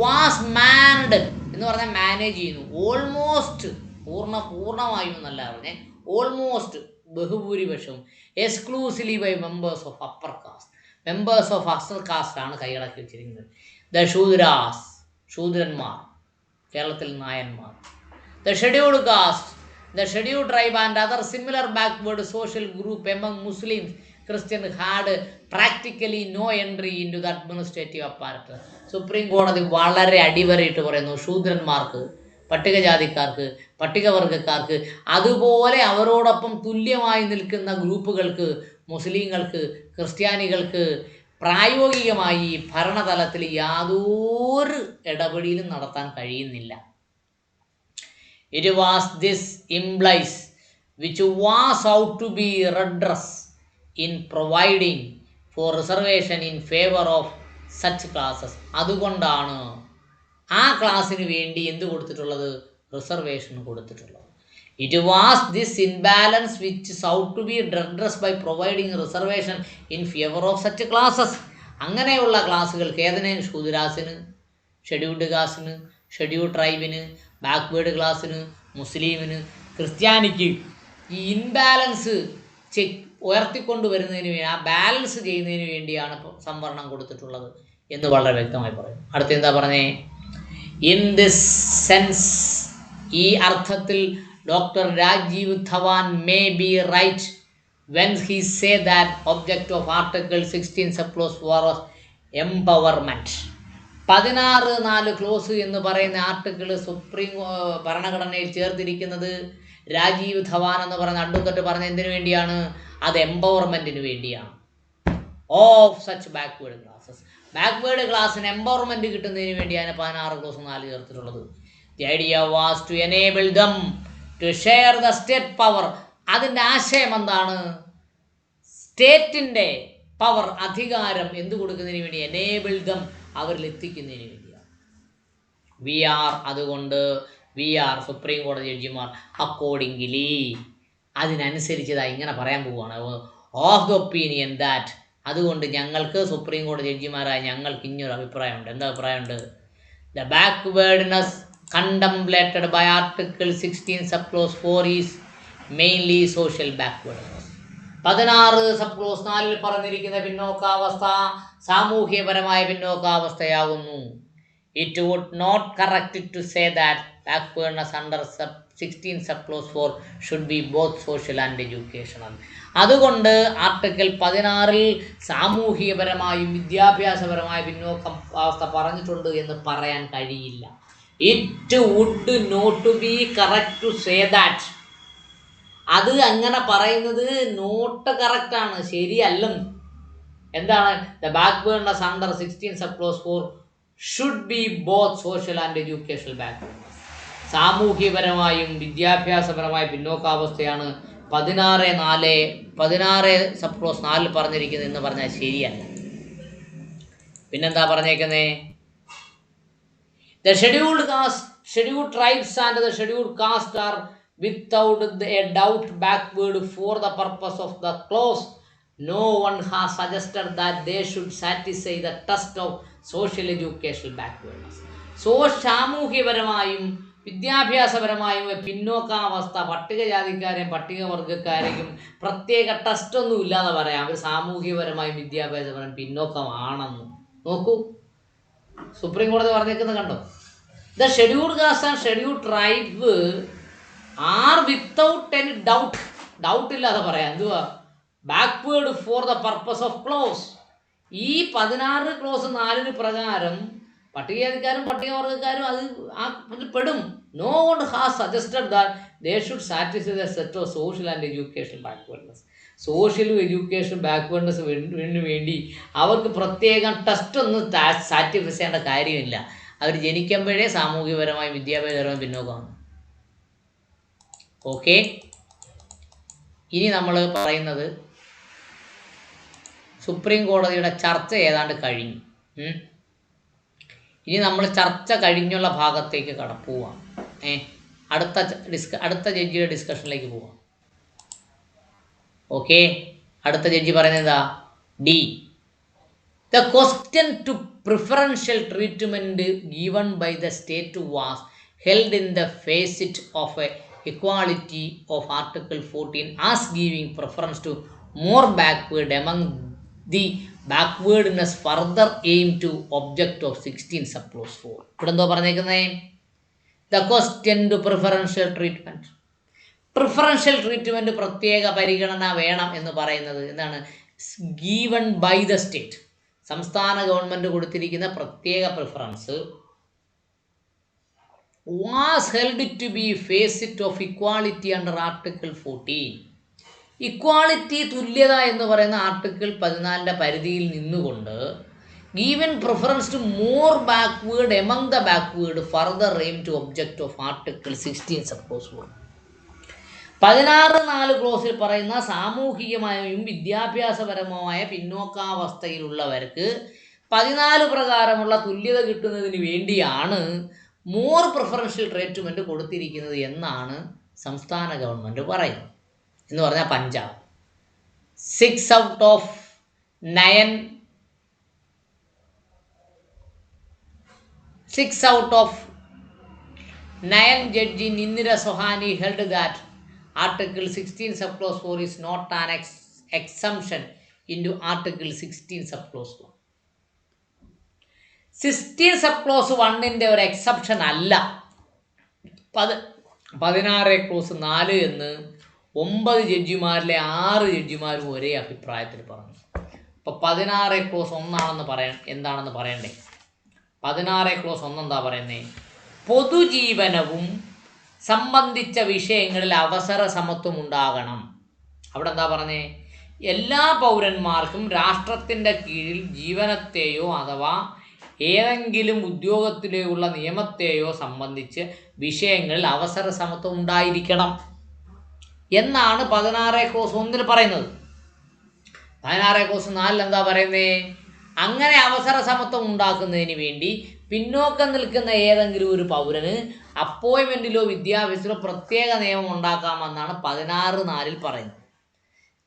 വാസ് മാൻഡ് എന്ന് പറഞ്ഞാൽ മാനേജ് ചെയ്യുന്നു. ഓൾമോസ്റ്റ് പൂർണ്ണമായും എന്നല്ല പറഞ്ഞേ, ഓൾമോസ്റ്റ് ബഹുഭൂരിപക്ഷവും exclusively by members of upper caste. Members of upper caste ആണ് കൈയടക്കി വെച്ചിരിക്കുന്നത്. ദ ശൂദ്രാസ്, ശൂദ്രന്മാർ, കേരളത്തിൽ നായന്മാർ. The scheduled caste, the scheduled tribe and other similar backward social group among Muslims, Christians had practically no entry into the administrative apparatus. Supreme കോടതി വളരെ അടിവരയിട്ട് പറയുന്നു, ശൂദ്രന്മാർക്ക്, പട്ടികജാതിക്കാർക്ക്, പട്ടികവർഗക്കാർക്ക്, അതുപോലെ അവരോടൊപ്പം തുല്യമായി നിൽക്കുന്ന ഗ്രൂപ്പുകൾക്ക്, മുസ്ലിങ്ങൾക്ക്, ക്രിസ്ത്യാനികൾക്ക് പ്രായോഗികമായി ഭരണതലത്തിൽ യാതൊരു ഇടപെടലും നടത്താൻ കഴിയുന്നില്ല. It was this implies which was out to be redress in providing for reservation in favor of such classes. അതുകൊണ്ടാണ് ആ ക്ലാസ്സിന് വേണ്ടി എന്ത് കൊടുത്തിട്ടുള്ളത്? റിസർവേഷൻ കൊടുത്തിട്ടുള്ളത്. It was this imbalance which is out to be redressed by providing reservation in favor of such classes. അങ്ങനെയുള്ള ക്ലാസ്സുകൾക്ക്, ഏതിന്? ശൂദ്രാസിന്, scheduled കാസ്റ്റിന്, scheduled ട്രൈബിന്, backward ക്ലാസ്സിന്, മുസ്ലിമിന്, ക്രിസ്ത്യാനിക്ക് ഈ ഇൻബാലൻസ് ഉയർത്തിക്കൊണ്ടുവരുന്നതിന് വേണ്ടി, ആ ബാലൻസ് ചെയ്യുന്നതിന് വേണ്ടിയാണ് സംവരണം കൊടുത്തിട്ടുള്ളത് എന്ന് വളരെ വ്യക്തമായി പറയും. അടുത്ത എന്താ പറഞ്ഞേ? ഇൻ ദിസ് സെൻസ്, ഈ അർത്ഥത്തിൽ doctor Rajeev Dhavan may be right when he say that object of Article 16 subclause 4 was empowerment. 16(4) close എന്ന് പറയുന്ന ആർട്ടിക്കിൾ സുപ്രീം ഭരണഘടനയിൽ ചേർത്തിരിക്കുന്നത് രാജീവ് ധവാൻ എന്ന് പറയുന്ന അഡ്വക്കറ്റ് പറഞ്ഞ എന്തിനു വേണ്ടിയാണ്? അത് എംപവർമെൻറ്റിന് വേണ്ടിയാണ്. Of such backward classes, backward ക്ലാസ്സിന് എംപവർമെൻറ്റ് കിട്ടുന്നതിന് വേണ്ടിയാണ് 16 ക്ലോസ് 4 ചേർത്തിട്ടുള്ളത്. The idea was to enable them to share the state power. അതിൻ്റെ ആശയം എന്താണ്? സ്റ്റേറ്റിൻ്റെ പവർ, അധികാരം എന്ത് കൊടുക്കുന്നതിന് വേണ്ടി? എനേബിൾ ദം, അവരിൽ എത്തിക്കുന്നതിന് വേണ്ടിയാണ്. അതുകൊണ്ട് സുപ്രീം കോടതി ജഡ്ജിമാർ അക്കോർഡിംഗ്ലി അതിനനുസരിച്ചതായി ഇങ്ങനെ പറയാൻ പോവുകയാണ്. ഓഫ് ദ ഒപ്പീനിയൻ ദാറ്റ്, അതുകൊണ്ട് ഞങ്ങൾക്ക് സുപ്രീം കോടതി ജഡ്ജിമാരായ ഞങ്ങൾക്ക് ഇങ്ങനൊരു അഭിപ്രായമുണ്ട്. എന്താ അഭിപ്രായമുണ്ട്? The backwardness contemplated by Article 16 subclause 4 is mainly social backwardness. 16 subclause 4 പറഞ്ഞിരിക്കുന്ന പിന്നോക്കാവസ്ഥ സാമൂഹ്യപരമായ പിന്നോക്കാവസ്ഥയാകുന്നു. It would not correct it to say that backwardness under 16 subclause 4 should be both social and educational. അതുകൊണ്ട് ആർട്ടിക്കിൾ 16 സാമൂഹികപരമായും വിദ്യാഭ്യാസപരമായ പിന്നോക്കാവസ്ഥ പറഞ്ഞിട്ടുണ്ട് എന്ന് പറയാൻ കഴിയില്ല. It would not be correct to say that. അത് അങ്ങനെ പറയുന്നത് നോട്ട് കറക്റ്റാണ്, ശരിയല്ലെന്ന്. എന്താണ്? The backwardness under 16 subclause 4 should be both social and educational backwardness. സാമൂഹ്യപരമായും വിദ്യാഭ്യാസപരമായ പിന്നോക്കാവസ്ഥയാണ് 16 സബ്ക്ലോസ് 4 പറഞ്ഞിരിക്കുന്നത് എന്ന് പറഞ്ഞാൽ ശരിയല്ല. പിന്നെന്താ പറഞ്ഞേക്കുന്നേ? The scheduled tribes and the scheduled caste are without a doubt backward for the purpose of the clause. No one has suggested that they should satisfy the test of social educational backwardness. സാമൂഹ്യപരമായും വിദ്യാഭ്യാസപരമായും പിന്നോക്കാവസ്ഥ പട്ടികജാതിക്കാരെയും പട്ടികവർഗക്കാരെയും പ്രത്യേക test ഒന്നും ഇല്ലാതെ പറയാം അവർ സാമൂഹ്യപരമായും വിദ്യാഭ്യാസപരമായും പിന്നോക്കമാണെന്ന്. നോക്കൂ, supreme കോടതി പറഞ്ഞേക്കുന്നത് കണ്ടോ? The scheduled caste and scheduled tribe are without any doubt ഇല്ലാതെ പറയാം. എന്തുവാ? Backward for the purpose of clause. ഈ 16 ക്ലോസ് 4 പ്രകാരം പട്ടികജാതിക്കാരും പട്ടികവർഗക്കാരും അതിൽ പെടും. No one has suggested that they should satisfy the set of social and education backwardness. സോഷ്യലും എഡ്യൂക്കേഷൻ ബാക്ക്വേർഡ്നെസ്സിന് വേണ്ടി അവർക്ക് പ്രത്യേകം ടെസ്റ്റ് ഒന്നും സാറ്റിസ്ഫൈ ചെയ്യേണ്ട കാര്യമില്ല. അവർ ജനിക്കുമ്പോഴേ സാമൂഹികപരമായും വിദ്യാഭ്യാസപരമായും പിന്നോക്കമാണ്. ഓക്കെ, ഇനി നമ്മൾ പറയുന്നത് സുപ്രീം കോടതിയുടെ ചർച്ച ഏതാണ്ട് കഴിഞ്ഞു. ഇനി നമ്മൾ ചർച്ച കഴിഞ്ഞുള്ള ഭാഗത്തേക്ക് പോവാം. അടുത്ത ജഡ്ജിയുടെ ഡിസ്കഷനിലേക്ക് പോവാം. ഓക്കെ, അടുത്ത ജഡ്ജി പറയുന്നത് എന്താ? D. The question to preferential treatment given by the state was held in the facet of equality of Article 14 as giving preference to more backward among the backwardness further aim to object of 16 subclause 4. ഇവിടെ എന്തോ പറഞ്ഞേക്കുന്നേ? The question to preferential treatment. Preferential treatment പ്രത്യേക പരിഗണന വേണം എന്ന് പറയുന്നത് എന്താണ്? Given by the state. സംസ്ഥാന ഗവൺമെൻറ് കൊടുത്തിരിക്കുന്ന പ്രത്യേക preference was held to be facet of equality under article 14. Equality, തുല്യത എന്ന് പറയുന്ന ആർട്ടിക്കിൾ 14 പരിധിയിൽ നിന്നുകൊണ്ട് given preference to more backward among the backward further aim to object of article 16 subclause 4. 16(4) ക്ലോസിൽ പറയുന്ന സാമൂഹികമായും വിദ്യാഭ്യാസപരമായ പിന്നോക്കാവസ്ഥയിലുള്ളവർക്ക് 14 പ്രകാരമുള്ള തുല്യത കിട്ടുന്നതിന് വേണ്ടിയാണ് മോർ പ്രിഫറൻഷ്യൽ ട്രീറ്റ്മെൻറ്റ് കൊടുത്തിരിക്കുന്നത് എന്നാണ് സംസ്ഥാന ഗവൺമെൻറ് പറയുന്നത്. എന്ന് പറഞ്ഞാൽ Punjab 6 out of 9 judge Indira Sawhney held that Article 16 subclause 4 is not an exemption into Article 16 subclause 1. 16 subclause 1-ൻ്റെ ഒരു എക്സെപ്ഷൻ അല്ല 16 ക്ലോസ് 4 എന്ന് 9 ജഡ്ജിമാരിലെ 6 ജഡ്ജിമാരും ഒരേ അഭിപ്രായത്തിൽ പറഞ്ഞു. അപ്പോൾ 16 ക്ലോസ് 1 എന്താണെന്ന് പറയണ്ടേ? 16 ക്ലോസ് 1 എന്താ പറയുന്നത്? പൊതുജീവനവും സംബന്ധിച്ച വിഷയങ്ങളിൽ അവസര സമത്വം ഉണ്ടാകണം. അവിടെ എന്താ പറഞ്ഞേ? എല്ലാ പൗരന്മാർക്കും രാഷ്ട്രത്തിൻ്റെ കീഴിൽ ജീവനത്തെയോ അഥവാ ഏതെങ്കിലും ഉദ്യോഗത്തിലേക്കുള്ള നിയമത്തെയോ സംബന്ധിച്ച് വിഷയങ്ങളിൽ അവസര സമത്വം ഉണ്ടായിരിക്കണം എന്നാണ് 16 ക്ലോസ് 1 പറയുന്നത്. 16 എന്താ പറയുന്നേ? അങ്ങനെ അവസര സമത്വം ഉണ്ടാക്കുന്നതിന് വേണ്ടി പിന്നോക്കം നിൽക്കുന്ന ഏതെങ്കിലും ഒരു പൗരന് അപ്പോയിൻമെൻറ്റിലോ വിദ്യാഭ്യാസത്തിലോ പ്രത്യേക നിയമം ഉണ്ടാക്കാമെന്നാണ് 16(4) പറയുന്നത്.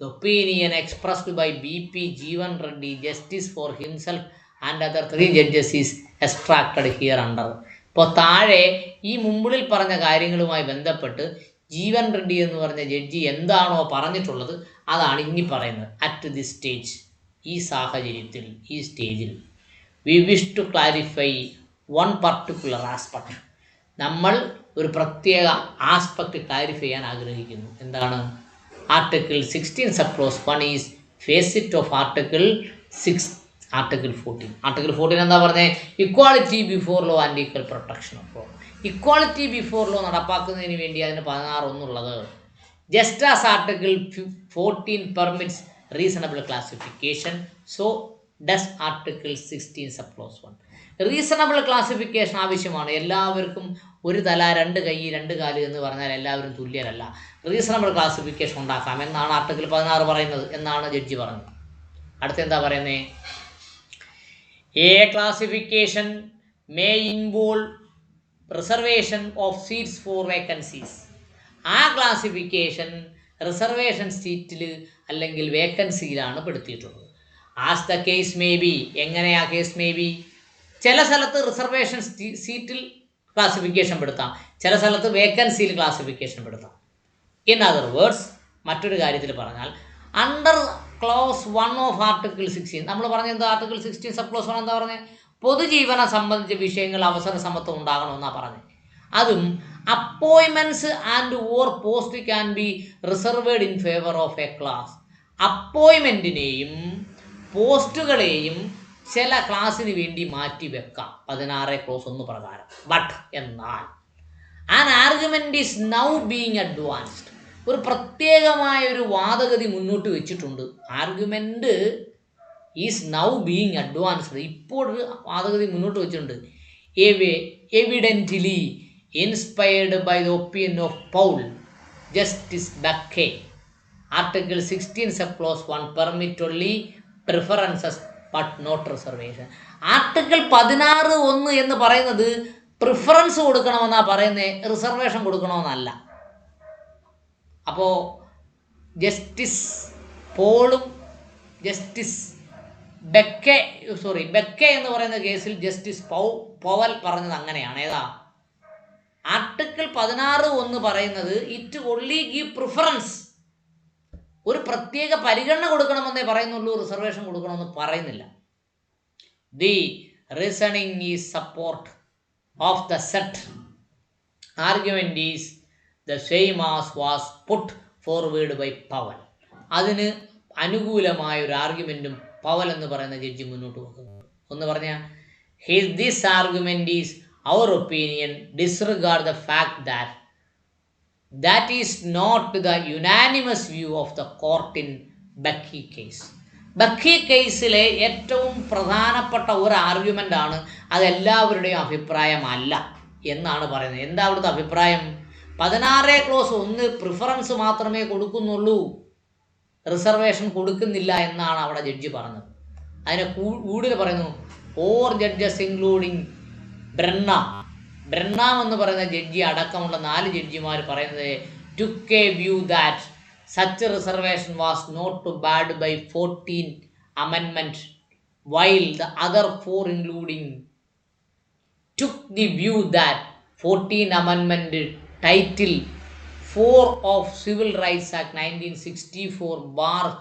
The opinion expressed by B.P. Jeevan Reddy, justice for himself and other 3 judges is extracted here under. ഇപ്പോൾ താഴെ ഈ മുമ്പിൽ പറഞ്ഞ കാര്യങ്ങളുമായി ബന്ധപ്പെട്ട് ജീവൻ റെഡ്ഡി എന്ന് പറഞ്ഞ ജഡ്ജി എന്താണോ പറഞ്ഞിട്ടുള്ളത് അതാണ് ഇനി പറയുന്നത്. അറ്റ് ദിസ് സ്റ്റേജ്, ഈ സാഹചര്യത്തിൽ, ഈ സ്റ്റേജിൽ, we wish to clarify one particular aspect. നമ്മൾ ഒരു പ്രത്യേക ആസ്പെക്ട് ക്ലാരിഫൈ ചെയ്യാൻ ആഗ്രഹിക്കുന്നു. എന്താണ്? Article 16 subclause 1 is facet of Article 14. Article 14 എന്താ പറഞ്ഞത്? Equality before law and equal protection of law. Equality before law നടപ്പാക്കുന്നതിന് വേണ്ടി അതിന് 16 ഉള്ളത്. Just as article 14 permits reasonable classification, so does article 16 subclause 1. Reasonable classification ആവശ്യമാണ്. എല്ലാവർക്കും ഒരു തല, 2 കൈ, 2 കാല് എന്ന് പറഞ്ഞാൽ എല്ലാവരും തുല്യരല്ല. റീസണബിൾ ക്ലാസിഫിക്കേഷൻ ഉണ്ടാക്കാം എന്നാണ് ആർട്ടിക്കിൾ 16 പറയുന്നത് എന്നാണ് ജഡ്ജി പറഞ്ഞത്. അടുത്തെന്താ പറയുന്നത്? A classification may involve reservation of seats for vacancies. ആ ക്ലാസിഫിക്കേഷൻ റിസർവേഷൻ സീറ്റിൽ അല്ലെങ്കിൽ വേക്കൻസിയിലാണ് പെടുത്തിയിട്ടുള്ളത്. As the case may be. എങ്ങനെയാ കേസ് മേ ബി? ചില സ്ഥലത്ത് റിസർവേഷൻ സീറ്റിൽ ക്ലാസിഫിക്കേഷൻ പെടുത്താം, ചില സ്ഥലത്ത് വേക്കൻസിയിൽ ക്ലാസിഫിക്കേഷൻ പെടുത്താം. ഇൻ അതർ വേർഡ്സ്, മറ്റൊരു കാര്യത്തിൽ പറഞ്ഞാൽ, അണ്ടർ ക്ലോസ് 1 ഓഫ് ആർട്ടിക്കിൾ 16, നമ്മൾ പറഞ്ഞ എന്താ? ആർട്ടിക്കിൾ 16 സബ് ക്ലോസ് 1 എന്താ പറഞ്ഞത്? പൊതുജീവനെ സംബന്ധിച്ച വിഷയങ്ങൾ അവസര സമത്വം ഉണ്ടാകണമെന്നാണ് പറഞ്ഞത്. അതും appointments and or post can be reserved in favour of a class. അപ്പോയിൻമെൻറ്റിനെയും പോസ്റ്റുകളെയും ചില ക്ലാസ്സിന് വേണ്ടി മാറ്റി വെക്കാം 16 ക്ലോസ് 1 പ്രകാരം. ബട്ട് എന്നാൽ an argument is now being advanced. ഒരു പ്രത്യേകമായ ഒരു വാദഗതി മുന്നോട്ട് വെച്ചിട്ടുണ്ട്. Argument is now being advanced. ഇപ്പോൾ ഒരു വാദഗതി മുന്നോട്ട് വെച്ചിട്ടുണ്ട്. Evidently inspired by the opinion of Powell justice Bakke. Article 16 sub clause 1 permit only preferences but not reservation. Article 16(1) എന്ന് പറയുന്നത് പ്രിഫറൻസ് കൊടുക്കണമെന്നാണ് പറയുന്നത്, റിസർവേഷൻ കൊടുക്കണമെന്നല്ല. അപ്പോൾ ജസ്റ്റിസ് പോളും ജസ്റ്റിസ് ബെക്കെ എന്ന് പറയുന്ന കേസിൽ ജസ്റ്റിസ് പവൽ പറഞ്ഞത് അങ്ങനെയാണ്. ഏതാ? ആർട്ടിക്കിൾ 16(1) പറയുന്നത് ഇറ്റ് ഓൺലി ഗീവ് പ്രിഫറൻസ്, ഒരു പ്രത്യേക പരിഗണന കൊടുക്കണമെന്നേ പറയുന്നുള്ളൂ, റിസർവേഷൻ കൊടുക്കണമെന്ന് പറയുന്നില്ല. The reasoning is support of the set argument is the same as was put forward by Powell. അതിന് അനുകൂലമായ ഒരു ആർഗ്യുമെൻറ്റും പവൽ എന്ന് പറയുന്ന ജഡ്ജി മുന്നോട്ട് വെക്കുന്നു. ഒന്ന് പറഞ്ഞാൽ, this argument is our opinion disregard the fact that is not the unanimous view of the court in Bakke case. Bakke കേസിലെ ഏറ്റവും പ്രധാനപ്പെട്ട ഒരു ആർഗ്യുമെൻ്റാണ്, അതെല്ലാവരുടെയും അഭിപ്രായമല്ല എന്നാണ് പറയുന്നത്. എന്താ അവിടുത്തെ അഭിപ്രായം? 16 ക്ലോസ് 1 പ്രിഫറൻസ് മാത്രമേ കൊടുക്കുന്നുള്ളൂ, റിസർവേഷൻ കൊടുക്കുന്നില്ല എന്നാണ് അവിടെ ജഡ്ജി പറഞ്ഞത്. അതിനെ കൂടുതൽ പറയുന്നു, 4 ജഡ്ജസ് ഇൻക്ലൂഡിങ് ബ്രണ്ണാം എന്ന് പറയുന്ന ജഡ്ജി അടക്കമുള്ള 4 ജഡ്ജിമാർ പറയുന്നത് took a view that such a reservation was not barred by 14th amendment, while the other 4 including took the view that 14th amendment title 4 of Civil Rights Act 1964 bars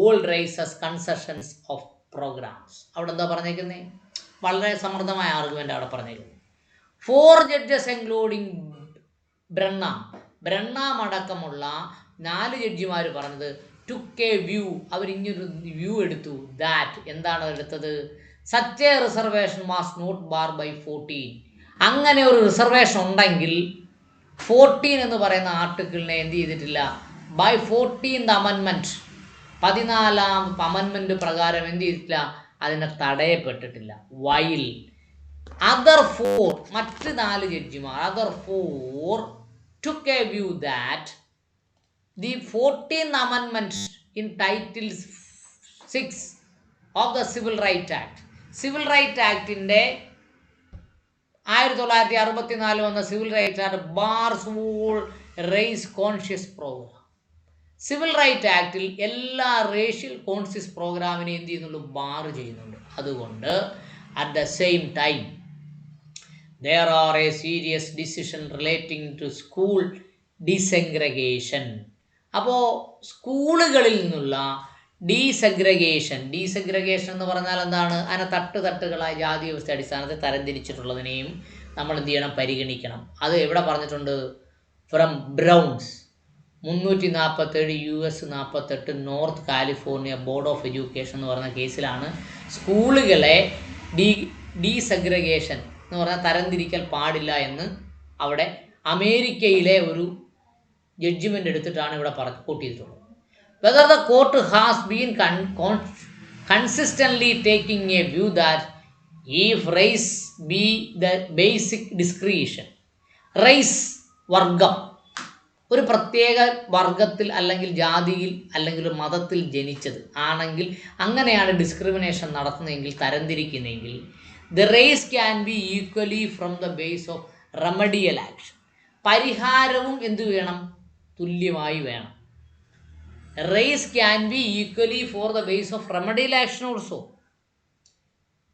all rights as concessions of programs. അവിടെ എന്താ പറഞ്ഞേക്കുന്നത്? വളരെ സമൃദ്ധമായ argument അവിടെ പറഞ്ഞേക്കുന്നത്. 4 judges including ബ്രണ്ണാം അടക്കമുള്ള 4 ജഡ്ജിമാർ പറഞ്ഞത് ടുക്ക് എ വ്യൂ, അവരിങ്ങനൊരു വ്യൂ എടുത്തു. ദാറ്റ് എന്താണ് എടുത്തത്? Such a reservation was not bar by 14. അങ്ങനെ ഒരു റിസർവേഷൻ ഉണ്ടെങ്കിൽ 14 എന്ന് പറയുന്ന ആർട്ടിക്കിളിനെ എന്ത് ചെയ്തിട്ടില്ല? ബൈ 14th അമെൻമെൻറ്റ്, 14ാം അമെൻമെൻറ്റ് പ്രകാരം എന്ത് ചെയ്തിട്ടില്ല? അതിനെ തടയപ്പെട്ടിട്ടില്ല. വൈൽ other 4, മറ്റ് 4 ജഡ്ജിമാർ, other 4 took a view that the 14th amendment in title 6 of the civil right act. Civil right ആക്ടിൻ്റെ 1964 വന്ന civil right act bars all race conscious programme. Civil right ആക്ടിൽ എല്ലാ റേഷ്യൽ കോൺഷ്യസ് പ്രോഗ്രാമിനെ എന്ത് ചെയ്യുന്നുള്ളൂ? Bar ചെയ്യുന്നുണ്ട്. അതുകൊണ്ട് at the same time there are a serious decision relating to school desegregation. അപ്പോൾ സ്കൂളുകളിൽ നിന്നുള്ള ഡീസെഗ്രഗേഷൻ എന്ന് പറഞ്ഞാൽ എന്താണ്? അതിനെ തട്ടുകളായി ജാതി വ്യവസ്ഥ അടിസ്ഥാനത്തിൽ തരംതിരിച്ചിട്ടുള്ളതിനെയും നമ്മൾ എന്ത് ചെയ്യണം? പരിഗണിക്കണം. അത് എവിടെ പറഞ്ഞിട്ടുണ്ട്? From browns 347 US 48 north California board of education എന്ന് പറഞ്ഞ കേസിലാണ് സ്കൂളുകളെ ഡീസെഗ്രഗേഷൻ എന്ന് പറഞ്ഞാൽ തരംതിരിക്കൽ പാടില്ല എന്ന് അവിടെ അമേരിക്കയിലെ ഒരു ജഡ്ജ്മെൻ്റ് എടുത്തിട്ടാണ് ഇവിടെ കോട്ട് ചെയ്തിട്ടുള്ളത്. Whether the court has been consistently taking a view that if race be the basic discrimination, race വർഗം ഒരു പ്രത്യേക വർഗത്തിൽ അല്ലെങ്കിൽ ജാതിയിൽ അല്ലെങ്കിൽ ഒരു മതത്തിൽ ജനിച്ചത് ആണെങ്കിൽ അങ്ങനെയാണ് discrimination നടത്തുന്നതെങ്കിൽ, തരംതിരിക്കുന്നതെങ്കിൽ, the race can be equally from the base of remedial action. പരിഹാരവും എന്തു വേണം? തുല്യമായി വേണം. Race can be equally for the base of remedial action also.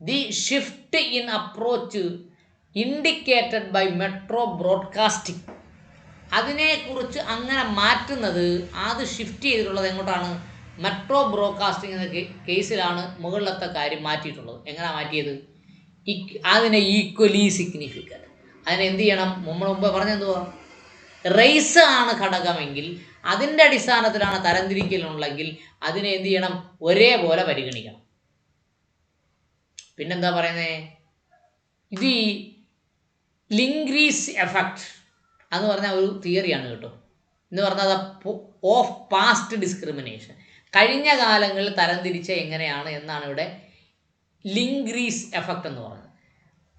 The shift in approach indicated by Metro Broadcasting, അതിനെക്കുറിച്ച് അങ്ങനെ മാറ്റുന്നത്, അത് shift ചെയ്തിട്ടുള്ളത് എങ്ങോട്ടാണ്? മെട്രോ ബ്രോഡ്കാസ്റ്റിംഗ് എന്ന കേസിലാണ് മുകളിലത്തെ കാര്യം മാറ്റിയിട്ടുള്ളത്. എങ്ങനെ മാറ്റിയത്? അതിനെ ഈക്വലി സിഗ്നിഫിക്കൻറ്റ്, അതിനെ എന്ത് ചെയ്യണം? മുമ്പ് പറഞ്ഞെന്തുവാ? റേസ് ആണ് ഘടകമെങ്കിൽ അതിൻ്റെ അടിസ്ഥാനത്തിലാണ് തരംതിരിക്കലുണ്ടെങ്കിൽ അതിനെ എന്ത് ചെയ്യണം? ഒരേപോലെ പരിഗണിക്കണം. പിന്നെന്താ പറയുന്നത്? ഇത് ഈ ലിംഗ്രീസ് എഫക്റ്റ് എന്ന് പറഞ്ഞാൽ ഒരു തിയറിയാണ് കേട്ടോ. എന്ന് പറഞ്ഞാൽ ഓഫ് പാസ്റ്റ് ഡിസ്ക്രിമിനേഷൻ, കഴിഞ്ഞ കാലങ്ങളിൽ തരംതിരിച്ച എങ്ങനെയാണ് എന്നാണ് ഇവിടെ ലിംഗ്രീസ് എഫക്റ്റ് എന്ന് പറയുന്നത്.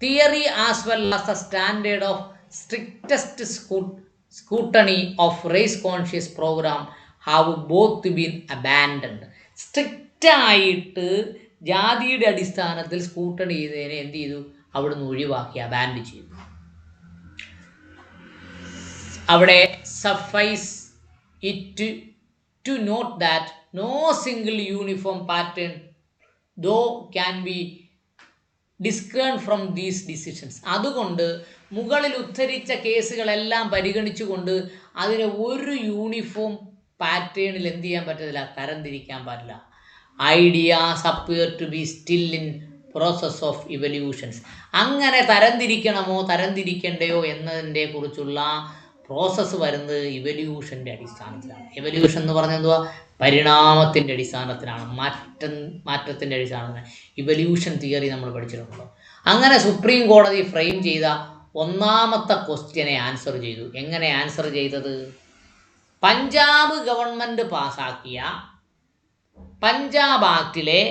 Theory as well as the standard of strictest scrutiny of race conscious programme have both been abandoned. സ്ട്രിക്റ്റായിട്ട് ജാതിയുടെ അടിസ്ഥാനത്തിൽ സ്കൂട്ടണി ചെയ്തതിനെ എന്ത് ചെയ്തു? അവിടുന്ന് ഒഴിവാക്കി, അബാൻഡ് ചെയ്തു. അവിടെ suffices it to note that no single uniform pattern though can be discern from these decisions. അതുകൊണ്ട് മുകളിൽ ഉദ്ധരിച്ച കേസുകളെല്ലാം പരിഗണിച്ചുകൊണ്ട് അതിനെ ഒരു യൂണിഫോം പാറ്റേണിൽ എന്ത് ചെയ്യാൻ പറ്റത്തില്ല? തരംതിരിക്കാൻ പറ്റില്ല. Ideas appear to be still in process of evolutions. അങ്ങനെ തരംതിരിക്കണമോ തരംതിരിക്കണ്ടയോ എന്നതിൻ്റെ കുറിച്ചുള്ള പ്രോസസ്സ് വരുന്നത് ഇവല്യൂഷൻ്റെ അടിസ്ഥാനത്തിലാണ്. എവല്യൂഷൻ എന്ന് പറഞ്ഞാൽ എന്തുവാ? പരിണാമത്തിൻ്റെ അടിസ്ഥാനത്തിലാണ്, മാറ്റത്തിൻ്റെ അടിസ്ഥാനത്തിലാണ്. ഇവല്യൂഷൻ തിയറി നമ്മൾ പഠിച്ചിട്ടുണ്ടല്ലോ. അങ്ങനെ സുപ്രീം കോടതി ഫ്രെയിം ചെയ്ത ഒന്നാമത്തെ ക്വസ്റ്റ്യനെ ആൻസർ ചെയ്തു. എങ്ങനെ ആൻസർ ചെയ്തത്? പഞ്ചാബ് ഗവൺമെൻറ് പാസാക്കിയ പഞ്ചാബ് ആക്ടിലെ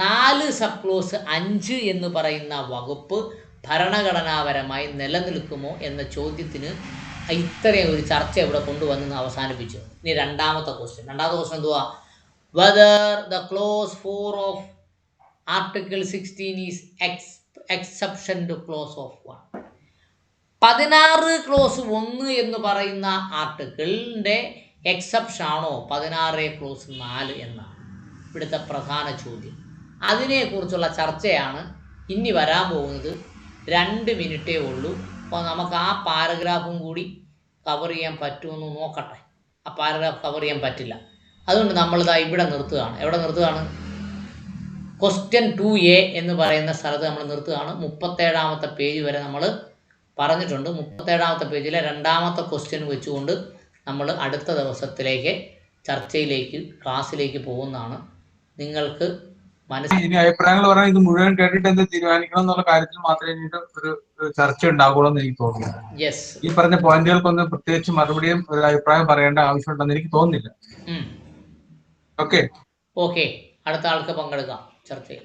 4 സബ് ക്ലോസ് 5 എന്ന് പറയുന്ന വകുപ്പ് ഭരണഘടനാപരമായി നിലനിൽക്കുമോ എന്ന ചോദ്യത്തിന് ഇത്രയും ഒരു ചർച്ച ഇവിടെ കൊണ്ടുവന്ന് അവസാനിപ്പിച്ചു. ഇനി രണ്ടാമത്തെ ക്വസ്റ്റ്യൻ എന്തുവാ? Whether the clause 4 of article 16 is exception to clause of 1. 16 clause 1 എന്ന് പറയുന്ന ആർട്ടിക്കിളിൻ്റെ എക്സെപ്ഷൻ ആണോ 16 ക്ലോസ് 4 എന്നാണ് ഇവിടുത്തെ പ്രധാന ചോദ്യം. അതിനെക്കുറിച്ചുള്ള ചർച്ചയാണ് ഇനി വരാൻ പോകുന്നത്. 2 മിനിറ്റേ ഉള്ളൂ. അപ്പോൾ നമുക്ക് ആ പാരഗ്രാഫും കൂടി കവർ ചെയ്യാൻ പറ്റുമെന്ന് നോക്കട്ടെ. ആ പാരഗ്രാഫ് കവർ ചെയ്യാൻ പറ്റില്ല. അതുകൊണ്ട് നമ്മളിതാ ഇവിടെ നിർത്തുകയാണ്. എവിടെ നിർത്തുകയാണ്? ക്വസ്റ്റ്യൻ 2A എന്ന് പറയുന്ന സ്ഥലത്ത് നമ്മൾ നിർത്തുകയാണ്. 37ാമത്തെ പേജ് വരെ നമ്മൾ പറഞ്ഞിട്ടുണ്ട്. 37ാമത്തെ പേജിലെ രണ്ടാമത്തെ ക്വസ്റ്റ്യൻ വെച്ചുകൊണ്ട് നമ്മൾ അടുത്ത ദിവസത്തിലേക്ക് ചർച്ചയിലേക്ക് ക്ലാസ്സിലേക്ക് പോകുന്നതാണ്. നിങ്ങൾക്ക് ഇനി അഭിപ്രായങ്ങൾ പറഞ്ഞാൽ ഇത് മുഴുവൻ കേട്ടിട്ട് എന്ത് തീരുമാനിക്കണം എന്നുള്ള കാര്യത്തിൽ മാത്രമേ ഇനി ഒരു ചർച്ച ഉണ്ടാകുള്ളൂ എന്ന് എനിക്ക് തോന്നുന്നു. ഈ പറഞ്ഞ പോയിന്റുകൾക്കൊന്നും പ്രത്യേകിച്ച് മറുപടിയും ഒരു അഭിപ്രായം പറയേണ്ട ആവശ്യമുണ്ടെന്ന് എനിക്ക് തോന്നുന്നില്ല. ഓക്കെ, അടുത്ത ആൾക്ക് പങ്കെടുക്കാം ചർച്ചയിൽ.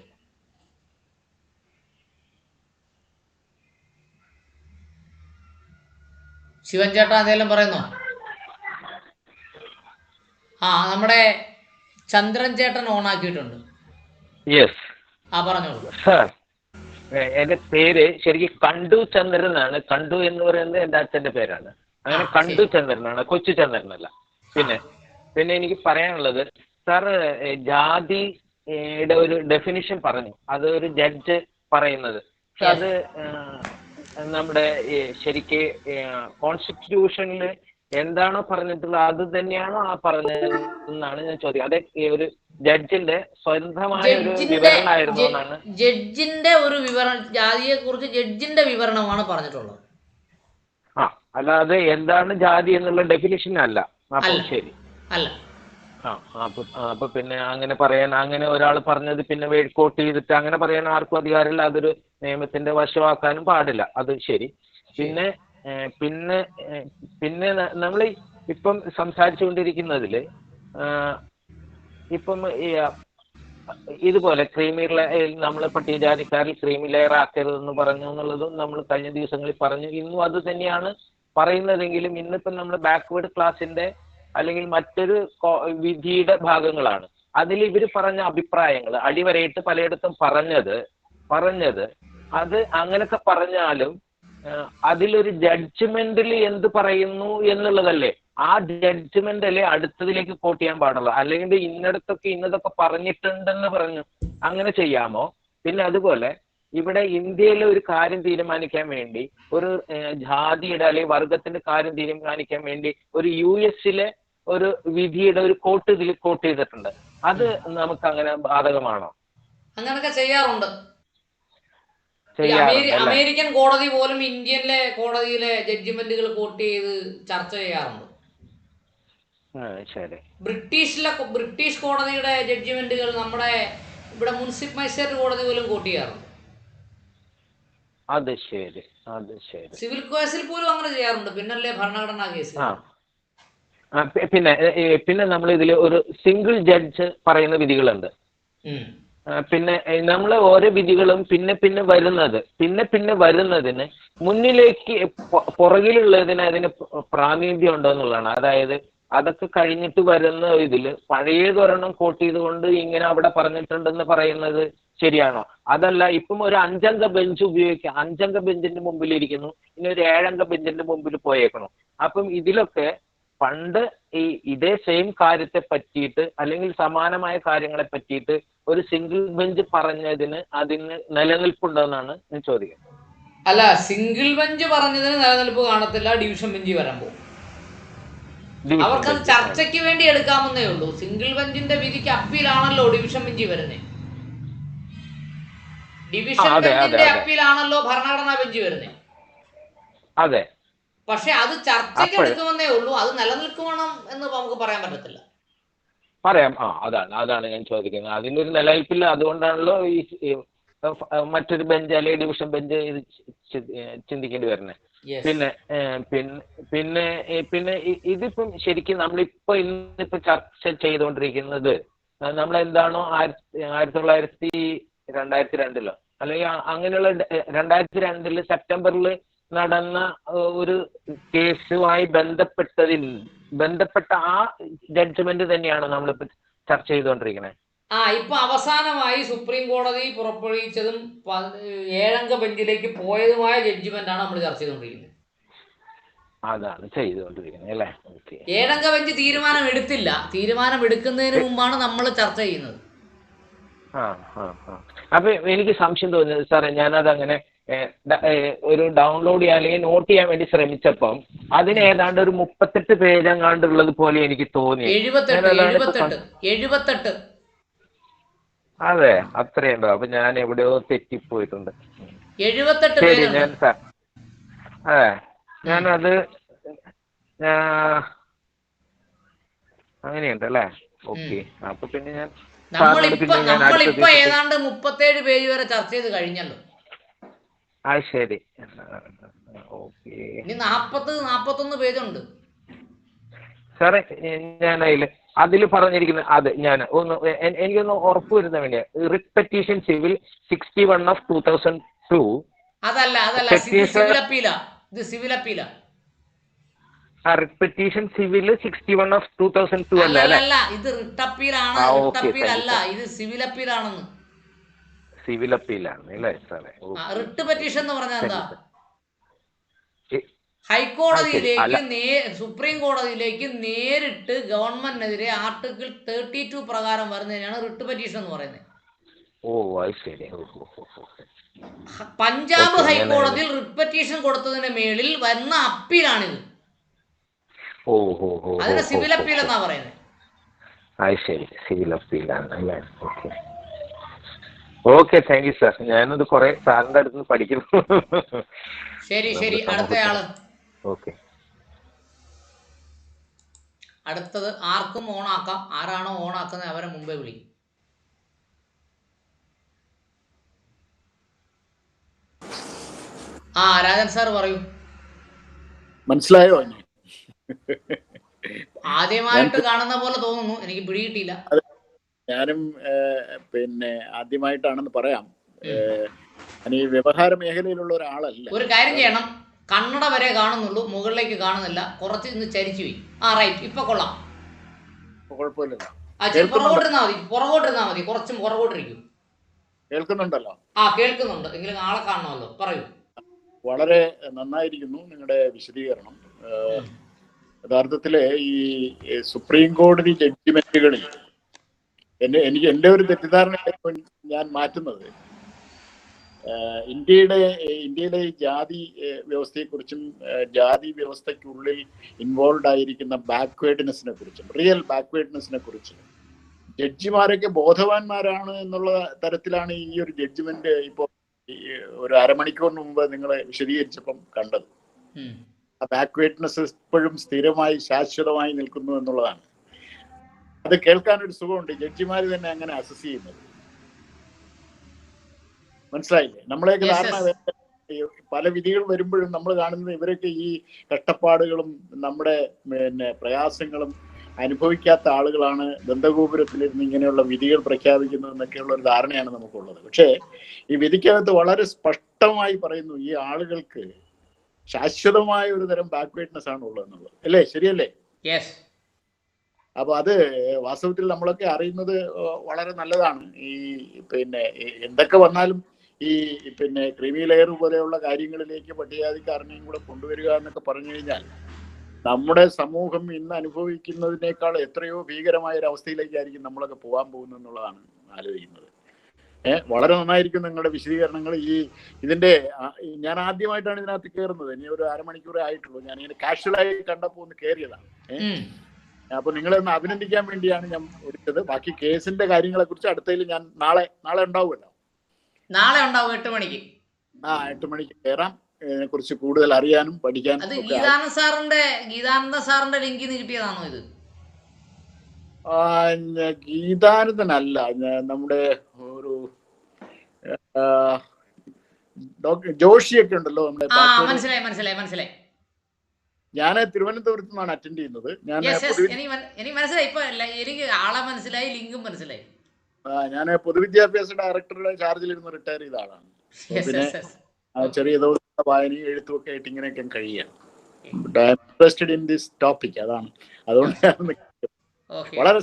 ശിവൻ ചേട്ടാ എന്തെങ്കിലും പറയുന്നോ? നമ്മുടെ ചന്ദ്രൻ ചേട്ടൻ ഓണാക്കിയിട്ടുണ്ട്. യെസ് പറഞ്ഞോളൂ സാർ. എന്റെ പേര് ശരിക്കും കണ്ടു ചന്ദ്രൻ എന്നാണ്. കണ്ടു എന്ന് പറയുന്നത് എന്റെ അച്ഛന്റെ പേരാണ്. അങ്ങനെ കണ്ടു ചന്ദ്രനാണ്, കൊച്ചു ചന്ദ്രനല്ല. പിന്നെ എനിക്ക് പറയാനുള്ളത് സാർ, ജാതിയുടെ ഒരു ഡെഫിനിഷൻ പറഞ്ഞു, അത് ഒരു ജഡ്ജ് പറയുന്നത്. പക്ഷെ അത് നമ്മുടെ ശരിക്ക് കോൺസ്റ്റിറ്റ്യൂഷനിൽ എന്താണോ പറഞ്ഞിട്ടുള്ളത് അത് തന്നെയാണോ ആ പറഞ്ഞതെന്നാണ് ഞാൻ ചോദിക്കുന്നത്. അതെ, ഒരു ജഡ്ജിന്റെ സ്വന്തമായ ഒരു വിവരണമായിരുന്നു എന്നാണ്. ജഡ്ജിന്റെ ഒരു വിവരണം, ജാതിയെ കുറിച്ച് ജഡ്ജിന്റെ വിവരണമാണ് പറഞ്ഞിട്ടുള്ളത്. അല്ലാതെ എന്താണ് ജാതി എന്നുള്ള ഡെഫിനിഷൻ അല്ല. അപ്പൊ ശരി, അല്ല. അപ്പൊ പിന്നെ അങ്ങനെ പറയാൻ, അങ്ങനെ ഒരാൾ പറഞ്ഞത് പിന്നെ കോട്ട് ചെയ്തിട്ട് അങ്ങനെ പറയാൻ ആർക്കും അധികാരമില്ല. അതൊരു നിയമത്തിന്റെ വശമാക്കാനും പാടില്ല. അത് ശരി. പിന്നെ പിന്നെ പിന്നെ നമ്മൾ ഇപ്പം സംസാരിച്ചുകൊണ്ടിരിക്കുന്നതില് ഇപ്പം ഇതുപോലെ ക്രീമി നമ്മൾ പട്ടികജാതിക്കാരിൽ ക്രീമി ലെയർ ആക്കരുതെന്ന് പറഞ്ഞു എന്നുള്ളതും നമ്മൾ കഴിഞ്ഞ ദിവസങ്ങളിൽ പറഞ്ഞു. ഇന്നും അത് തന്നെയാണ് പറയുന്നതെങ്കിലും ഇന്നിപ്പം നമ്മൾ ബാക്ക്വേർഡ് ക്ലാസിന്റെ അല്ലെങ്കിൽ മറ്റൊരു വിധിയുടെ ഭാഗങ്ങളാണ്. അതിൽ ഇവർ പറഞ്ഞ അഭിപ്രായങ്ങൾ അടിവരയിട്ട് പലയിടത്തും പറഞ്ഞത് അത് അങ്ങനൊക്കെ പറഞ്ഞാലും അതിലൊരു ജഡ്ജ്മെന്റിൽ എന്ത് പറയുന്നു എന്നുള്ളതല്ലേ. ആ ജഡ്ജ്മെന്റല്ലേ അടുത്തതിലേക്ക് കോട്ട് ചെയ്യാൻ പാടുള്ളൂ. അല്ലെങ്കിൽ ഇന്നടത്തൊക്കെ ഇന്നതൊക്കെ പറഞ്ഞിട്ടുണ്ടെന്ന് പറഞ്ഞു അങ്ങനെ ചെയ്യാമോ? പിന്നെ അതുപോലെ ഇവിടെ ഇന്ത്യയിലെ ഒരു കാര്യം തീരുമാനിക്കാൻ വേണ്ടി, ഒരു ജാതിയുടെ അല്ലെങ്കിൽ വർഗത്തിന്റെ കാര്യം തീരുമാനിക്കാൻ വേണ്ടി ഒരു US ഒരു വിധിയുടെ ഒരു കോട്ട് ഇതിൽ കോട്ട് ചെയ്തിട്ടുണ്ട്. അത് നമുക്ക് അങ്ങനെ ബാധകമാണോ? അങ്ങനൊക്കെ ചെയ്യാറുണ്ട്. അമേരിക്കൻ കോടതി പോലും ഇന്ത്യയിലെ കോടതിയിലെ ജഡ്ജിമെന്റുകൾ കോട്ട് ചെയ്ത് ചർച്ച ചെയ്യാറുണ്ട്. ബ്രിട്ടീഷ് കോടതിയുടെ ജഡ്ജിമെന്റുകൾ നമ്മുടെ ഇവിടെ മുനിസിപ്പൽ മജിസ്ട്രേറ്റ് കോടതി പോലും കോട്ട് ചെയ്യാറുണ്ട്. അത് ശരി. സിവിൽ കേസിൽ പോലും അങ്ങനെ ചെയ്യാറുണ്ട്, പിന്നല്ലേ ഭരണഘടനാ കേസ്. പിന്നെ നമ്മൾ ഇതിൽ ഒരു സിംഗിൾ ജഡ്ജ് പറയുന്ന വിധികളുണ്ട്. പിന്നെ നമ്മൾ ഓരോ വിധികളും പിന്നെ വരുന്നതിന് മുന്നിലേക്ക് പുറകിലുള്ളതിന് അതിന് പ്രാതിനിധ്യം ഉണ്ടോ എന്നുള്ളതാണ്. അതായത് അതൊക്കെ കഴിഞ്ഞിട്ട് വരുന്ന ഇതില് പഴയതൊരെണ്ണം കോട്ട് ചെയ്തുകൊണ്ട് ഇങ്ങനെ അവിടെ പറഞ്ഞിട്ടുണ്ടെന്ന് പറയുന്നത് ശരിയാണോ? അതല്ല, ഇപ്പം ഒരു 5 അംഗ ബെഞ്ച് ഉപയോഗിക്കുക, 5 അംഗ ബെഞ്ചിന്റെ മുമ്പിൽ ഇരിക്കുന്നു, ഇനി ഒരു 7 അംഗ ബെഞ്ചിന്റെ മുമ്പിൽ പോയേക്കണം. അപ്പം ഇതിലൊക്കെ പണ്ട് ഇതേ സെയിം കാര്യത്തെ പറ്റിയിട്ട് അല്ലെങ്കിൽ സമാനമായ കാര്യങ്ങളെ പറ്റിയിട്ട് ഒരു സിംഗിൾ ബെഞ്ച് പറഞ്ഞതിന് അതിന് നിലനിൽപ്പുണ്ടോ എന്നാണ് ഞാൻ ചോദിക്കുന്നത്. അല്ല, സിംഗിൾ ബെഞ്ച് പറഞ്ഞതിന് നിലനിൽപ്പ് കാണത്തില്ല. ഡിവിഷൻ ബെഞ്ച് വരുമ്പോൾ അവർക്കത് ചർച്ചയ്ക്ക് വേണ്ടി എടുക്കാമെന്നേ ഉള്ളൂ. സിംഗിൾ ബെഞ്ചിന്റെ വിധിക്ക് അപ്പീലാണല്ലോ ഡിവിഷൻ ബെഞ്ച് വരുന്നത്. ഡിവിഷൻ ബെഞ്ചിന്റെ അപ്പീലാണല്ലോ ഭരണഘടനാ ബെഞ്ച് വരുന്നത്. അതെ. പക്ഷെ അത് ചർച്ചയ്ക്ക് എടുക്കുമെന്നേ ഉള്ളൂ. അത് നിലനിൽക്കണം എന്ന് നമുക്ക് പറയാൻ പറ്റത്തില്ല. പറയാം. അതാണ് ഞാൻ ചോദിക്കുന്നത്. അതിനൊരു നിലനിൽപ്പില്ല. അതുകൊണ്ടാണല്ലോ ഈ മറ്റൊരു ബെഞ്ച് അല്ലെങ്കിൽ ഡിവിഷൻ ബെഞ്ച് ഇത് ചിന്തിക്കേണ്ടി വരുന്നത്. പിന്നെ ഇതിപ്പം ശരിക്കും നമ്മളിപ്പോ ഇന്നിപ്പോ ചർച്ച ചെയ്തുകൊണ്ടിരിക്കുന്നത് നമ്മളെന്താണോ 2002 അല്ലെങ്കിൽ അങ്ങനെയുള്ള 2002 സെപ്റ്റംബറിൽ നടന്ന ഒരു കേസുമായി ബന്ധപ്പെട്ട ആ ജഡ്ജ്മെന്റ് തന്നെയാണ് നമ്മളിപ്പോ ചർച്ച ചെയ്തുകൊണ്ടിരിക്കുന്നത്. ഇപ്പൊ അവസാനമായി സുപ്രീം കോടതി പുറപ്പെടുവിച്ചതും 7 അംഗ ബെഞ്ചിലേക്ക് പോയതുമായ ജഡ്ജ്മെന്റ് ആണ് നമ്മൾ ചർച്ച ചെയ്തുകൊണ്ടിരിക്കുന്നത്. അതാണ് ചെയ്തുകൊണ്ടിരിക്കുന്നത് അല്ലേ? 7 അംഗ ബെഞ്ച് തീരുമാനം എടുത്തില്ല. തീരുമാനം എടുക്കുന്നതിന് മുമ്പാണ് നമ്മൾ ചർച്ച ചെയ്യുന്നത്. അപ്പൊ എനിക്ക് സംശയം തോന്നുന്നത് സാറേ, ഞാനത് അങ്ങനെ ഒരു ഡൗൺലോഡ് ചെയ്യാൻ അല്ലെങ്കിൽ നോട്ട് ചെയ്യാൻ വേണ്ടി ശ്രമിച്ചപ്പം അതിന് ഏതാണ്ട് ഒരു 38 പേജെങ്ങാണ്ടുള്ളത് പോലെ എനിക്ക് തോന്നി. 78. അതെ, അത്രയുണ്ടോ? അപ്പൊ ഞാൻ എവിടെയോ തെറ്റിപ്പോയിട്ടുണ്ട്. 78 ശരി, ഞാൻ സാർ ഞാനത് അങ്ങനെയുണ്ട് അല്ലേ? ഓക്കെ. അപ്പൊ പിന്നെ നമ്മളിപ്പോ ഏതാണ്ട് 37 പേജ് വരെ ചർച്ച ചെയ്ത് കഴിഞ്ഞല്ലോ. ശരി, ഓക്കെ. ഇനി 40-41 പേജുണ്ട് സാറേ. ഞാൻ അതിൽ പറഞ്ഞിരിക്കുന്ന എനിക്കൊന്ന് ഉറപ്പ് വരുന്ന വേണ്ടിയാ. Writ petition civil 61/2002. അതല്ല സിവിൽ അപ്പീലാ. ഇത് സിവിൽ അപ്പീലാ. റിട്ട് പെറ്റീഷൻ സിവിൽ 61/2002 അല്ല? ഇത് റിട്ട് അപ്പീലാണ്. റിട്ട് അപ്പീൽ അല്ല, ഇത് സിവിൽ അപ്പീലാണെന്ന്. സിവിൽ അപ്പീലാണ് അല്ലേ സാറേ? റിട്ട് പെറ്റീഷൻ എന്ന് പറഞ്ഞാൽ എന്താ? ശരി. ഹൈക്കോടതിയിലേക്ക് സുപ്രീം കോടതിയിലേക്ക് നേരിട്ട് ഗവൺമെന്റിനെതിരെ ആർട്ടിക്കിൾ 32 പ്രകാരം വരുന്നതിനാണ് റിട്ട് പെറ്റീഷൻ എന്ന് പറയുന്നത്. ഓ അത് ശരി. പഞ്ചാബ് ഹൈക്കോടതിയിൽ റിട്ട് പെറ്റീഷൻ കൊടുത്തതിന് മേളിൽ വരുന്ന അപ്പീലാണിത്. അതിന് സിവിൽ അപ്പീൽ എന്നാ പറയുന്നത്. അത് ശരി, സിവിൽ അപ്പീലാണ് അല്ലേ? Okay thank you sir. ഞാനത് കുറെ സാറിന്റെ അടുത്ത് പഠിക്കുന്നു. ശരി ശരി. അടുത്തയാള്. ഓക്കെ. അടുത്തത് ആർക്കും ഓണാക്കാം. ആരാണോ ഓണാക്കുന്നത് അവരെ മുമ്പേ വിളിക്കും. രാജൻ സാർ പറയൂ. മനസ്സിലായോ? ആദ്യമായിട്ട് കാണുന്ന പോലെ തോന്നുന്നു, എനിക്ക് പിടികിട്ടിയില്ല. ഞാനും പിന്നെ ആദ്യമായിട്ടാണെന്ന് പറയാം. ഞാൻ ഈ വ്യവഹാര മേഖലയിലുള്ള ഒരാളല്ല. ഒരു കാര്യം ചെയ്യണം, കണ്ണട വരെ കാണുന്നുള്ളൂ, മുകളിലേക്ക് കാണുന്നില്ല, കുറച്ച് ഇന്ന് ചരിച്ചു പോയി. റൈറ്റ്, ഇപ്പൊ കൊള്ളാം, കുഴപ്പമില്ലല്ലോ. പുറകോട്ടിരുന്നാ മതി, കുറച്ചും പുറകോട്ടിരിക്കും. കേൾക്കുന്നുണ്ടല്ലോ? കേൾക്കുന്നുണ്ട്. എങ്കിലും ആളെ കാണണമല്ലോ. പറയൂ. വളരെ നന്നായിരിക്കുന്നു നിങ്ങളുടെ വിശദീകരണം. യഥാർത്ഥത്തില് ഈ സുപ്രീം കോടതി ജഡ്ജിമെന്റുകളിൽ എൻ്റെ ഒരു തെറ്റിദ്ധാരണ ഞാൻ മാറ്റുന്നത്, ഇന്ത്യയിലെ ജാതി വ്യവസ്ഥയെക്കുറിച്ചും ജാതി വ്യവസ്ഥയ്ക്കുള്ളിൽ ഇൻവോൾവ് ആയിരിക്കുന്ന ബാക്ക്വേർഡ്നെസ്സിനെ കുറിച്ചും, റിയൽ ബാക്ക്വേർഡ്നെസ്സിനെ കുറിച്ചും ജഡ്ജിമാരൊക്കെ ബോധവാന്മാരാണ് എന്നുള്ള തരത്തിലാണ് ഈ ഒരു ജഡ്ജ്മെന്റ് ഇപ്പോൾ ഒരു അരമണിക്കൂറിന് മുമ്പ് നിങ്ങളെ വിശദീകരിച്ചപ്പം കണ്ടത്. ആ ബാക്ക്വേർഡ്നെസ് ഇപ്പോഴും സ്ഥിരമായി ശാശ്വതമായി നിൽക്കുന്നു എന്നുള്ളതാണ്. അത് കേൾക്കാനൊരു സുഖമുണ്ട്, ജഡ്ജിമാർ തന്നെ അങ്ങനെ അസസ് ചെയ്യുന്നത്. മനസ്സിലായില്ലേ? നമ്മളെയൊക്കെ ധാരണ പല വിധികൾ വരുമ്പോഴും നമ്മൾ കാണുന്നത് ഇവരൊക്കെ ഈ കഷ്ടപ്പാടുകളും നമ്മുടെ പ്രയാസങ്ങളും അനുഭവിക്കാത്ത ആളുകളാണ് ദന്തഗോപുരത്തിലിരുന്ന് ഇങ്ങനെയുള്ള വിധികൾ പ്രഖ്യാപിക്കുന്നതെന്നൊക്കെയുള്ള ഒരു ധാരണയാണ് നമുക്കുള്ളത്. പക്ഷേ ഈ വിധിക്കകത്ത് വളരെ സ്പഷ്ടമായി പറയുന്നു ഈ ആളുകൾക്ക് ശാശ്വതമായ ഒരു തരം ബാക്ക്വേർഡ്നെസ് ആണ് ഉള്ളതെന്നുള്ളത്. അല്ലേ? ശരിയല്ലേ? അപ്പൊ അത് വാസ്തവത്തിൽ നമ്മളൊക്കെ അറിയുന്നത് വളരെ നല്ലതാണ്. ഈ എന്തൊക്കെ വന്നാലും ഈ ക്രീമി ലെയർ പോലെയുള്ള കാര്യങ്ങളിലേക്ക് പട്ടികജാതിക്കാരനെയും കൂടെ കൊണ്ടുവരിക എന്നൊക്കെ പറഞ്ഞു കഴിഞ്ഞാൽ നമ്മുടെ സമൂഹം ഇന്ന് അനുഭവിക്കുന്നതിനേക്കാൾ എത്രയോ ഭീകരമായ ഒരു അവസ്ഥയിലേക്കായിരിക്കും നമ്മളൊക്കെ പോകാൻ പോകുന്നത് എന്നുള്ളതാണ് ആലോചിക്കുന്നത്. വളരെ നന്നായിരിക്കും നിങ്ങളുടെ വിശദീകരണങ്ങൾ. ഇതിന്റെ ഞാൻ ആദ്യമായിട്ടാണ് ഇതിനകത്ത് കയറുന്നത്. ഇനി ഒരു അരമണിക്കൂറേ ആയിട്ടുള്ളൂ. ഞാൻ ഇങ്ങനെ കാഷ്വലായി കണ്ടപ്പോൾ ഒന്ന് കയറിയതാണ്. അപ്പൊ നിങ്ങളെ ഒന്ന് അഭിനന്ദിക്കാൻ വേണ്ടിയാണ് ഞാൻ വിളിച്ചത്. ബാക്കി കേസിന്റെ കാര്യങ്ങളെ കുറിച്ച് അടുത്തതിൽ ഞാൻ നാളെ ഉണ്ടാവുമല്ലോ. നാളെ ഉണ്ടാവും 8 മണിക്ക്. 8 മണിക്ക് കയറാം. ഇതിനെ കുറിച്ച് കൂടുതൽ അറിയാനും പഠിക്കാനും. ഗീതാനന്ദ സാറിന്റെ ലിങ്ക് കിട്ടിയതാണോ ഇത്? ഗീതാനന്ദനല്ല, നമ്മുടെ ഒരു ജോഷിയൊക്കെ ഉണ്ടല്ലോ നമ്മുടെ. മനസ്സിലായി. ഞാൻ തിരുവനന്തപുരത്ത് നിന്നാണ് അറ്റൻഡ് ചെയ്യുന്നത്. എനിക്ക് മനസ്സിലായി. ഇപ്പൊ എനിക്ക് ആളെ മനസ്സിലായി, ലിങ്കും മനസ്സിലായി. ഞാൻ പൊതുവിദ്യാഭ്യാസ ഡയറക്ടറുടെ ചാർജിലിരുന്ന് റിട്ടയർ ചെയ്ത ആളാണ്. പിന്നെ ചെറിയ തോതിലുള്ള വായനയും എഴുത്തും ഒക്കെ ആയിട്ട് ഇങ്ങനെയൊക്കെ കഴിയാണ്. Interested in this topic. അതുകൊണ്ട് വളരെ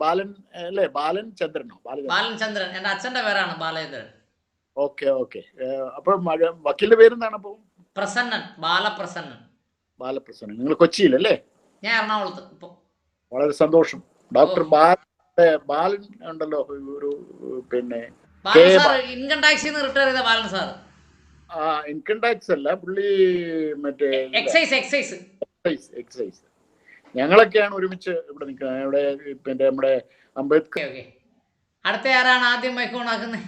ബാലൻ അല്ലേ? ബാലൻചന്ദ്രനോ? ബാലൻചന്ദ്രൻ എന്റെ അച്ഛന്റെ പേരാണ് ബാലേന്ദ്രൻ. ഓക്കെ. അപ്പൊ വക്കീലിന്റെ പേരെന്താണ്? അപ്പൊ പ്രസന്നൻ, ബാലപ്രസന്നൻ. നിങ്ങൾ കൊച്ചിയിലല്ലേ? ഞാൻ എറണാകുളത്ത്. വളരെ സന്തോഷം. ഡോക്ടർ ബാലൻ ഉണ്ടല്ലോ, ഒരു ഇൻകം ടാക്സിൽ നിന്ന് റിട്ടയർ ചെയ്ത ബാലൻ സാർ. ഇൻകം ടാക്സ് അല്ല, പുള്ളി മറ്റേ എക്സൈസ്. ഞങ്ങളൊക്കെയാണ് ഒരുമിച്ച് ഇവിടെ നിൽക്കുന്നത്. ഇവിടെ നമ്മുടെ അംബേദ്കർ. അടുത്ത ആരാണ് ആദ്യം മൈക്ക് ഓൺ ആക്കുന്നത്?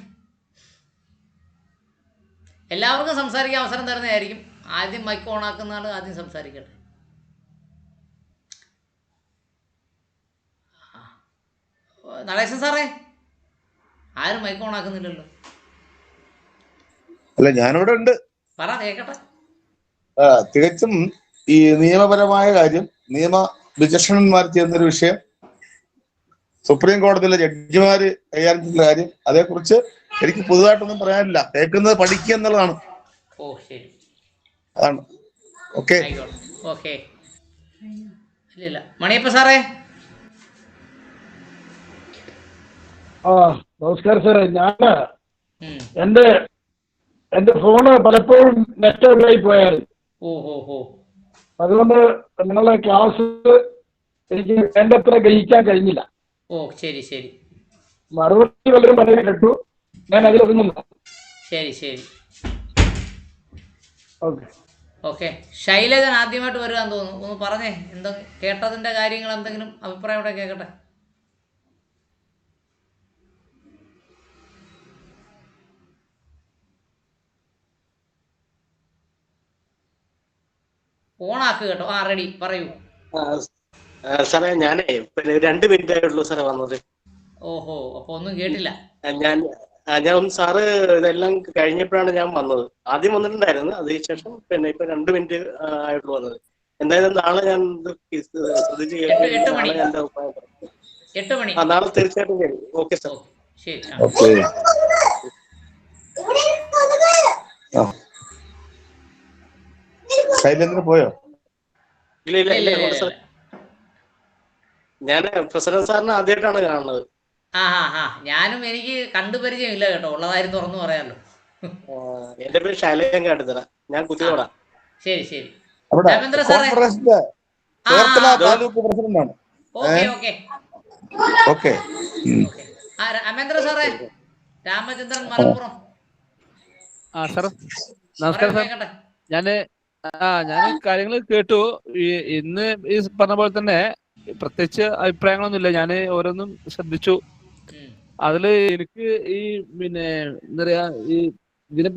എല്ലാവർക്കും സംസാരിക്കാൻ അവസരം തരുന്നതായിരിക്കും. ആദ്യം മൈക്ക് ഓൺ ആക്കുന്ന ആൾ ആദ്യം സംസാരിക്കട്ടെ. നടേശൻ സാറേ, ആരും മൈക്ക് ഓൺ ആക്കുന്നില്ലല്ലോ. അല്ല, ഞാനിവിടെ ഉണ്ട്. പറ, കേക്കട്ടെ. തികച്ചും ഈ നിയമപരമായ കാര്യം, നിയമ വിചക്ഷണന്മാർ ചെയ്യുന്നൊരു വിഷയം, സുപ്രീം കോടതിയിലെ ജഡ്ജിമാര് കൈകാര്യം ചെയ്യുന്ന കാര്യം, അതേക്കുറിച്ച് എനിക്ക് പുതുതായിട്ടൊന്നും പറയാനില്ല. കേൾക്കുന്നത് പഠിക്കുക എന്നുള്ളതാണ്. അതാണ്. ഓക്കെ. മണിയപ്പ സാറേ, ആ നമസ്കാരം സാറേ. ഞാൻ ഉം. എന്റെ ഫോണ് പലപ്പോഴും നെറ്റ് ഓഫായി പോയായിരുന്നു. ഓ ഓ ഓ അതുകൊണ്ട് നിങ്ങളുടെ ക്ലാസ് എനിക്ക് വേണ്ടത്ര ഗ്രഹിക്കാൻ കഴിഞ്ഞില്ല. ഓ ശരി ശരി മറുപടി വല്ലതും പറയാൻ കേട്ടു. ഞാൻ അതിലൊതുങ്ങുന്നു. ശരി ശരി ഓക്കെ. ഓക്കെ. ശൈലജൻ ആദ്യമായിട്ട് വരുവാന്ന് തോന്നുന്നു. ഒന്ന് പറഞ്ഞേ, എന്താ കേട്ടതിൻ്റെ കാര്യങ്ങൾ, എന്തെങ്കിലും അഭിപ്രായം ഇവിടെ കേൾക്കട്ടെ. ഓണാക്ക് കേട്ടോ. ആ റെഡി, പറയൂ. സാറേ ഞാനേ പിന്നെ 2 മിനിറ്റ് ആയിട്ടുള്ളൂ സാറേ വന്നത്. ഓഹോ, അപ്പൊ ഒന്നും കേട്ടില്ല. ഞാൻ സാറ് ഇതെല്ലാം കഴിഞ്ഞപ്പോഴാണ് ഞാൻ വന്നത്. ആദ്യം വന്നിട്ടുണ്ടായിരുന്നു, അതിനുശേഷം പിന്നെ ഇപ്പൊ 2 മിനിറ്റ് ആയിട്ടുള്ളൂ വന്നത്. എന്തായാലും നാളെ ഞാൻ ശ്രദ്ധിച്ച് കേൾക്കും. നാളെ എന്റെ അഭിപ്രായം പറയാം. 8 മണി. നാളെ തീർച്ചയായിട്ടും കേൾക്കും. Okay sir. ശരി. ശൈലേന്ദ്രൻ പോയോ? ഇല്ല. ഞാൻ പ്രസിഡന്റ് സാറിനെ ആദ്യമായിട്ടാണ് കാണുന്നത്. ഞാനും എനിക്ക് കണ്ടുപരിചയം ഇല്ല കേട്ടോ, ഉള്ളതായിരുന്നു തുറന്നു പറയാമല്ലോ. എന്റെ പേര് ശൈലജൻ കാട്ടുതറ. ഞാൻ കുത്തിയോടാ. ശരി ശരി. രാമേന്ദ്ര സാറേ താലൂക്ക് പ്രസിഡന്റാണ്. ഓക്കെ. രാമേന്ദ്ര സാറേ, രാമചന്ദ്രൻ മലപ്പുറം. സാർ നമസ്കാരം സാർ. ഞാൻ കാര്യങ്ങൾ കേട്ടു. ഇന്ന് ഈ പറഞ്ഞ പോലെ തന്നെ പ്രത്യേകിച്ച് അഭിപ്രായങ്ങളൊന്നുമില്ല. ഞാൻ ഓരോന്നും ശ്രദ്ധിച്ചു. അതില് എനിക്ക് ഈ പിന്നെ എന്താ പറയാ, ഈ ഇതിനെ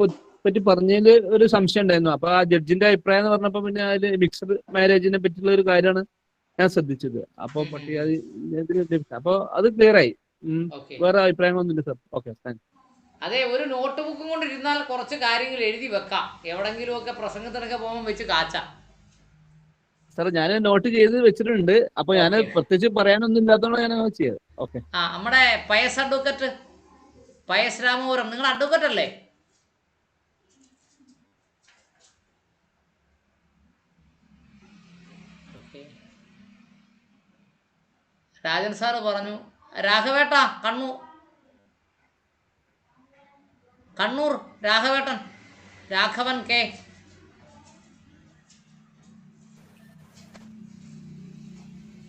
പറ്റി പറഞ്ഞതിൽ ഒരു സംശയം ഉണ്ടായിരുന്നു. അപ്പൊ ആ ജഡ്ജിന്റെ അഭിപ്രായം എന്ന് പറഞ്ഞപ്പോ പിന്നെ അതില് മിക്സഡ് മാരേജിനെ പറ്റിയുള്ള ഒരു കാര്യമാണ് ഞാൻ ശ്രദ്ധിച്ചത്. അപ്പൊ പട്ടികജാതി അപ്പൊ അത് ക്ലിയർ ആയി. വേറെ അഭിപ്രായങ്ങളൊന്നുമില്ല സാർ. Okay, thank you. അതെ, ഒരു നോട്ട് ബുക്കും കൊണ്ടിരുന്നാൽ കുറച്ച് കാര്യങ്ങൾ എഴുതി വെക്കാം. എവിടെങ്കിലും ഒക്കെ പ്രസംഗത്തിനൊക്കെ പോകുമ്പോൾ വെച്ച് കാച്ചാം. സാർ ഞാൻ നോട്ട് ചെയ്ത് വെച്ചിട്ടുണ്ട്. അപ്പൊ ഞാൻ പ്രത്യേകിച്ച് പറയാനൊന്നും ഇല്ലാത്തതാണ് ഞാൻ ചെയ്തത്. ഓക്കെ. നമ്മുടെ പയസ് അഡ്വക്കറ്റ് പയസ് രാമപുരം, നിങ്ങൾ അഡ്വക്കറ്റ് അല്ലേ? രാജൻ സാറ് പറഞ്ഞു. രാഘവേട്ട, കണ്ണൂർ രാഘവേട്ടൻ, രാഘവൻ കെ.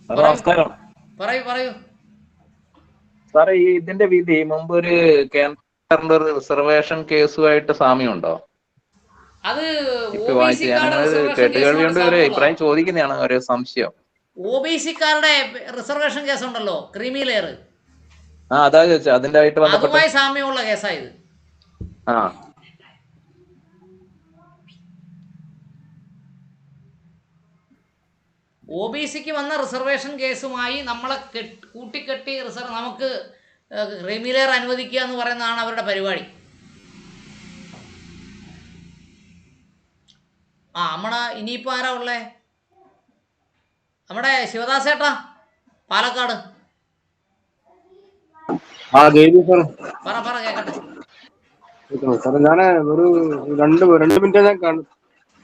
നമസ്കാരം. പറയൂ. സാറേ, ഈ ഇതിന്റെ വിധി മുമ്പ് ഒരു കേന്ദ്ര റിസർവേഷൻ കേസുമായിട്ട് സാമ്യമുണ്ടോ? അത് കേട്ടുകേൾവിയുണ്ട്, ഒരു അഭിപ്രായം ചോദിക്കുന്നതാണ് ഒരു സംശയം. OBC-ക്കാരുടെ റിസർവേഷൻ കേസുണ്ടല്ലോ, ക്രീമി ലെയർ. അതാ ചോദിച്ചത്, അതിന്റെ ആയിട്ട് അതുമായി സാമ്യമുള്ള കേസായത്. OBC-ക്ക് വന്ന റിസർവേഷൻ കേസുമായി നമ്മളെ കൂട്ടിക്കെട്ടി നമുക്ക് ക്രീമി ലെയർ അനുവദിക്കുക എന്ന് പറയുന്നതാണ് അവരുടെ പരിപാടി. നമ്മുടെ ഇനിയിപ്പോൾ ആരാ ഉള്ളേ? നമ്മുടെ ശിവദാസേട്ടാ, പാലക്കാട്. പറ കേക്കട്ടെ. സാറേ, ഞാൻ ഒരു 2 മിനിറ്റ് ഞാൻ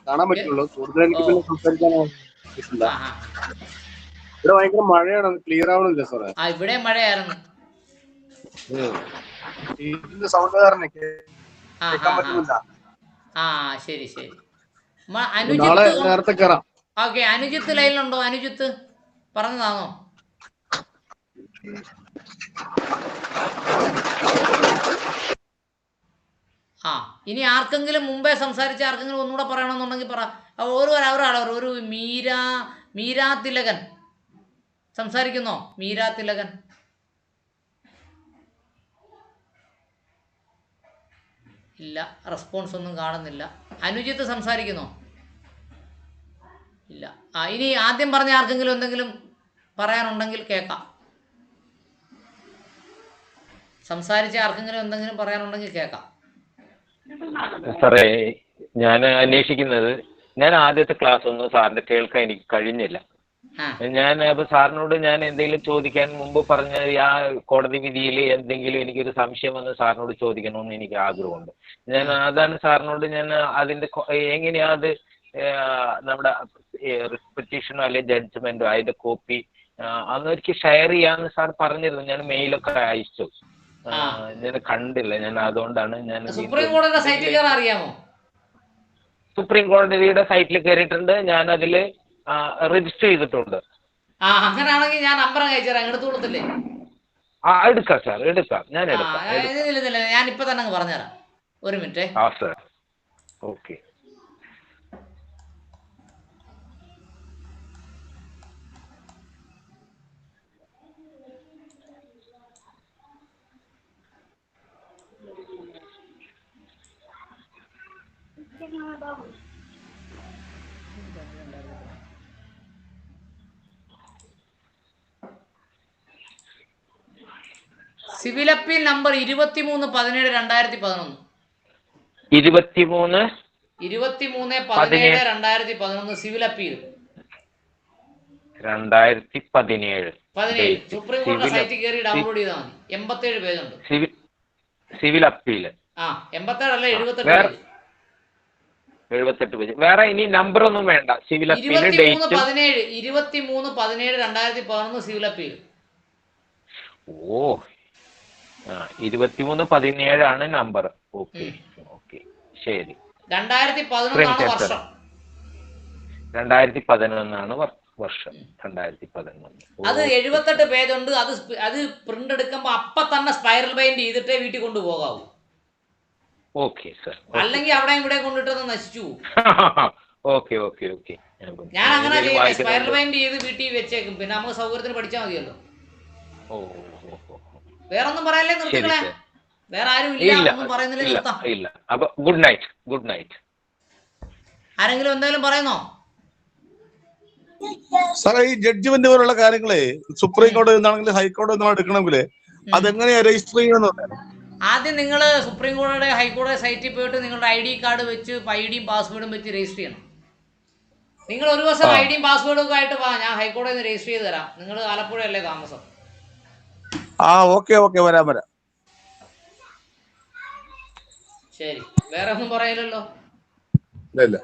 കാണാൻ പറ്റുള്ളൂ. കൂടുതൽ എനിക്ക് പിന്നെ സംസാരിക്കാൻ ഇവിടെ ഭയങ്കര മഴയാണ്, ക്ലിയർ ആവണില്ല സാറേ. ഇവിടെ മഴയായിരുന്നു. ഇതിന്റെ സൗണ്ട് കാരണം കേൾക്കാൻ പറ്റുന്നില്ല. ശരി. നാളെ നേരത്തെ കയറാം. ഓക്കെ. അനുജിത്ത് ലൈനിലുണ്ടോ? അനുജിത്ത് പറഞ്ഞതാണോ? ഇനി ആർക്കെങ്കിലും മുമ്പേ സംസാരിച്ച ആർക്കെങ്കിലും ഒന്നുകൂടെ പറയണമെന്നുണ്ടെങ്കിൽ പറ. ഒരു മീരാ തിലകൻ സംസാരിക്കുന്നോ? മീരാ തിലകൻ ഇല്ല, റെസ്പോൺസ് ഒന്നും കാണുന്നില്ല. അനുജിത്ത് സംസാരിക്കുന്നോ? ഇല്ല. ഇനി ആദ്യം പറഞ്ഞ ആർക്കെങ്കിലും എന്തെങ്കിലും പറയാനുണ്ടെങ്കിൽ കേൾക്കാം. സംസാരിച്ച ആർക്കെങ്കിലും എന്തെങ്കിലും പറയാനുണ്ടെങ്കിൽ കേൾക്കാം. സാറേ, ഞാൻ അന്വേഷിക്കുന്നത്, ഞാൻ ആദ്യത്തെ ക്ലാസ് ഒന്നും സാറിന്റെ കേൾക്കാൻ എനിക്ക് കഴിഞ്ഞില്ല. അപ്പൊ സാറിനോട് ഞാൻ എന്തെങ്കിലും ചോദിക്കാൻ മുമ്പ് പറഞ്ഞ ആ കോടതി വിധിയിൽ എന്തെങ്കിലും എനിക്കൊരു സംശയം വന്ന് സാറിനോട് ചോദിക്കണമെന്ന് എനിക്ക് ആഗ്രഹമുണ്ട്. അതാണ് സാറിനോട് ഞാൻ അതിന്റെ എങ്ങനെയാ അത് നമ്മുടെ പെറ്റീഷനോ അല്ലെങ്കിൽ ജഡ്ജ്മെന്റോ അതിന്റെ കോപ്പി അന്നൊരിക്കൽ ഷെയർ ചെയ്യാന്ന് സാർ പറഞ്ഞിരുന്നു. ഞാൻ മെയിലൊക്കെ അയച്ചു. ഞാൻ കണ്ടില്ല, ഞാൻ അതുകൊണ്ടാണ് ഞാൻ സുപ്രീം കോടതിയുടെ സൈറ്റിൽ കയറാൻ അറിയാമോ? സുപ്രീം കോടതിയുടെ സൈറ്റിൽ കയറിയിട്ടുണ്ട്, ഞാൻ അതിൽ രജിസ്റ്റർ ചെയ്തിട്ടുണ്ട്. അങ്ങനെയാണെങ്കിൽ ഞാൻ നമ്പർ അയച്ചുതരാം, എടുത്തു കൊടുത്തില്ലേ? എടുക്കാം സാർ, എടുക്കാം, ഞാൻ എടുക്കാം. ഞാൻ ഇപ്പൊ തന്നെ അങ്ങ് പറഞ്ഞുതരാം, ഒരു minute. Sir okay. Civil appeal number 23/17/2011. 23/17/2011 civil appeal 2017. Supreme കോടതി സൈറ്റിൽ കയറി ഡൗൺലോഡ് ചെയ്താൽ മതി. 87 പേജുണ്ട് സിവിൽ അപ്പീൽ. 87 അല്ല 78 പേജ്. വേറെ ഇനി നമ്പർ ഒന്നും വേണ്ട. Civil appeal 23/17/2011 civil appeal. 23/17 ആണ് നമ്പർ. ഓക്കെ ഓക്കെ ശരി. 2011 വർഷം. 2011 വർഷം. 2011. അത് 78 പേജ് ഉണ്ട്. അത് പ്രിന്റ് എടുക്കുമ്പോ അപ്പൊ തന്നെ സ്പൈറൽ ബൈൻഡ് ചെയ്തിട്ടേ വീട്ടിൽ കൊണ്ടുപോകാവൂ. Okay sir. അല്ലെങ്കിൽ അവിടെ ഇവിടെ കൊണ്ടിട്ടത് നശിച്ചു. Okay okay okay. ഞാൻ അങ്ങനെ ചെയ്യുന്നത്, സ്പൈറൽ ബൈൻഡ് ചെയ്ത് വീട്ടിൽ വെച്ചേക്കും, പിന്നെ നമുക്ക് സൗകര്യത്തിന് പഠിച്ചാൽ മതിയല്ലോ. വേറൊന്നും പറയാല്ലേ, നിർത്തിക്കളെ. വേറെ ആരും ഇല്ല, ഒന്നും പറയുന്നില്ല, നിർത്താം. അപ്പൊ ഗുഡ് നൈറ്റ്. Good night. ആരെങ്കിലും എന്തെങ്കിലും പറയുന്നോ? സാറേ, ഈ ജഡ്ജ്മെന്റ് പോലുള്ള കാര്യങ്ങളെ സുപ്രീം കോടതി നിന്നാണെങ്കിലും ഹൈക്കോടതി നിന്നാണ് എടുക്കണമെങ്കിൽ അതെങ്ങനെയാ രജിസ്റ്റർ ചെയ്യണമെന്ന് പറയാം. ആദ്യം നിങ്ങൾ സുപ്രീം കോടതി ഹൈക്കോടതി സൈറ്റിൽ പോയിട്ട് നിങ്ങളുടെ ID കാർഡ് വെച്ച് ഐഡിയും പാസ്വേഡും വെച്ച് രജിസ്റ്റർ ചെയ്യണം. നിങ്ങൾ ഒരു ദിവസം ഐഡിയും പാസ്വേഡും ഒക്കെ ആയിട്ട് വാ, ഞാൻ ഹൈക്കോടതിയിൽ നിന്ന് രജിസ്റ്റർ ചെയ്ത് തരാം. നിങ്ങൾ ആലപ്പുഴയല്ലേ താമസം? ഓക്കെ ഓക്കെ, വരാം. ശരി, വേറെ ഒന്നും പറയില്ലല്ലോ. ഇല്ല.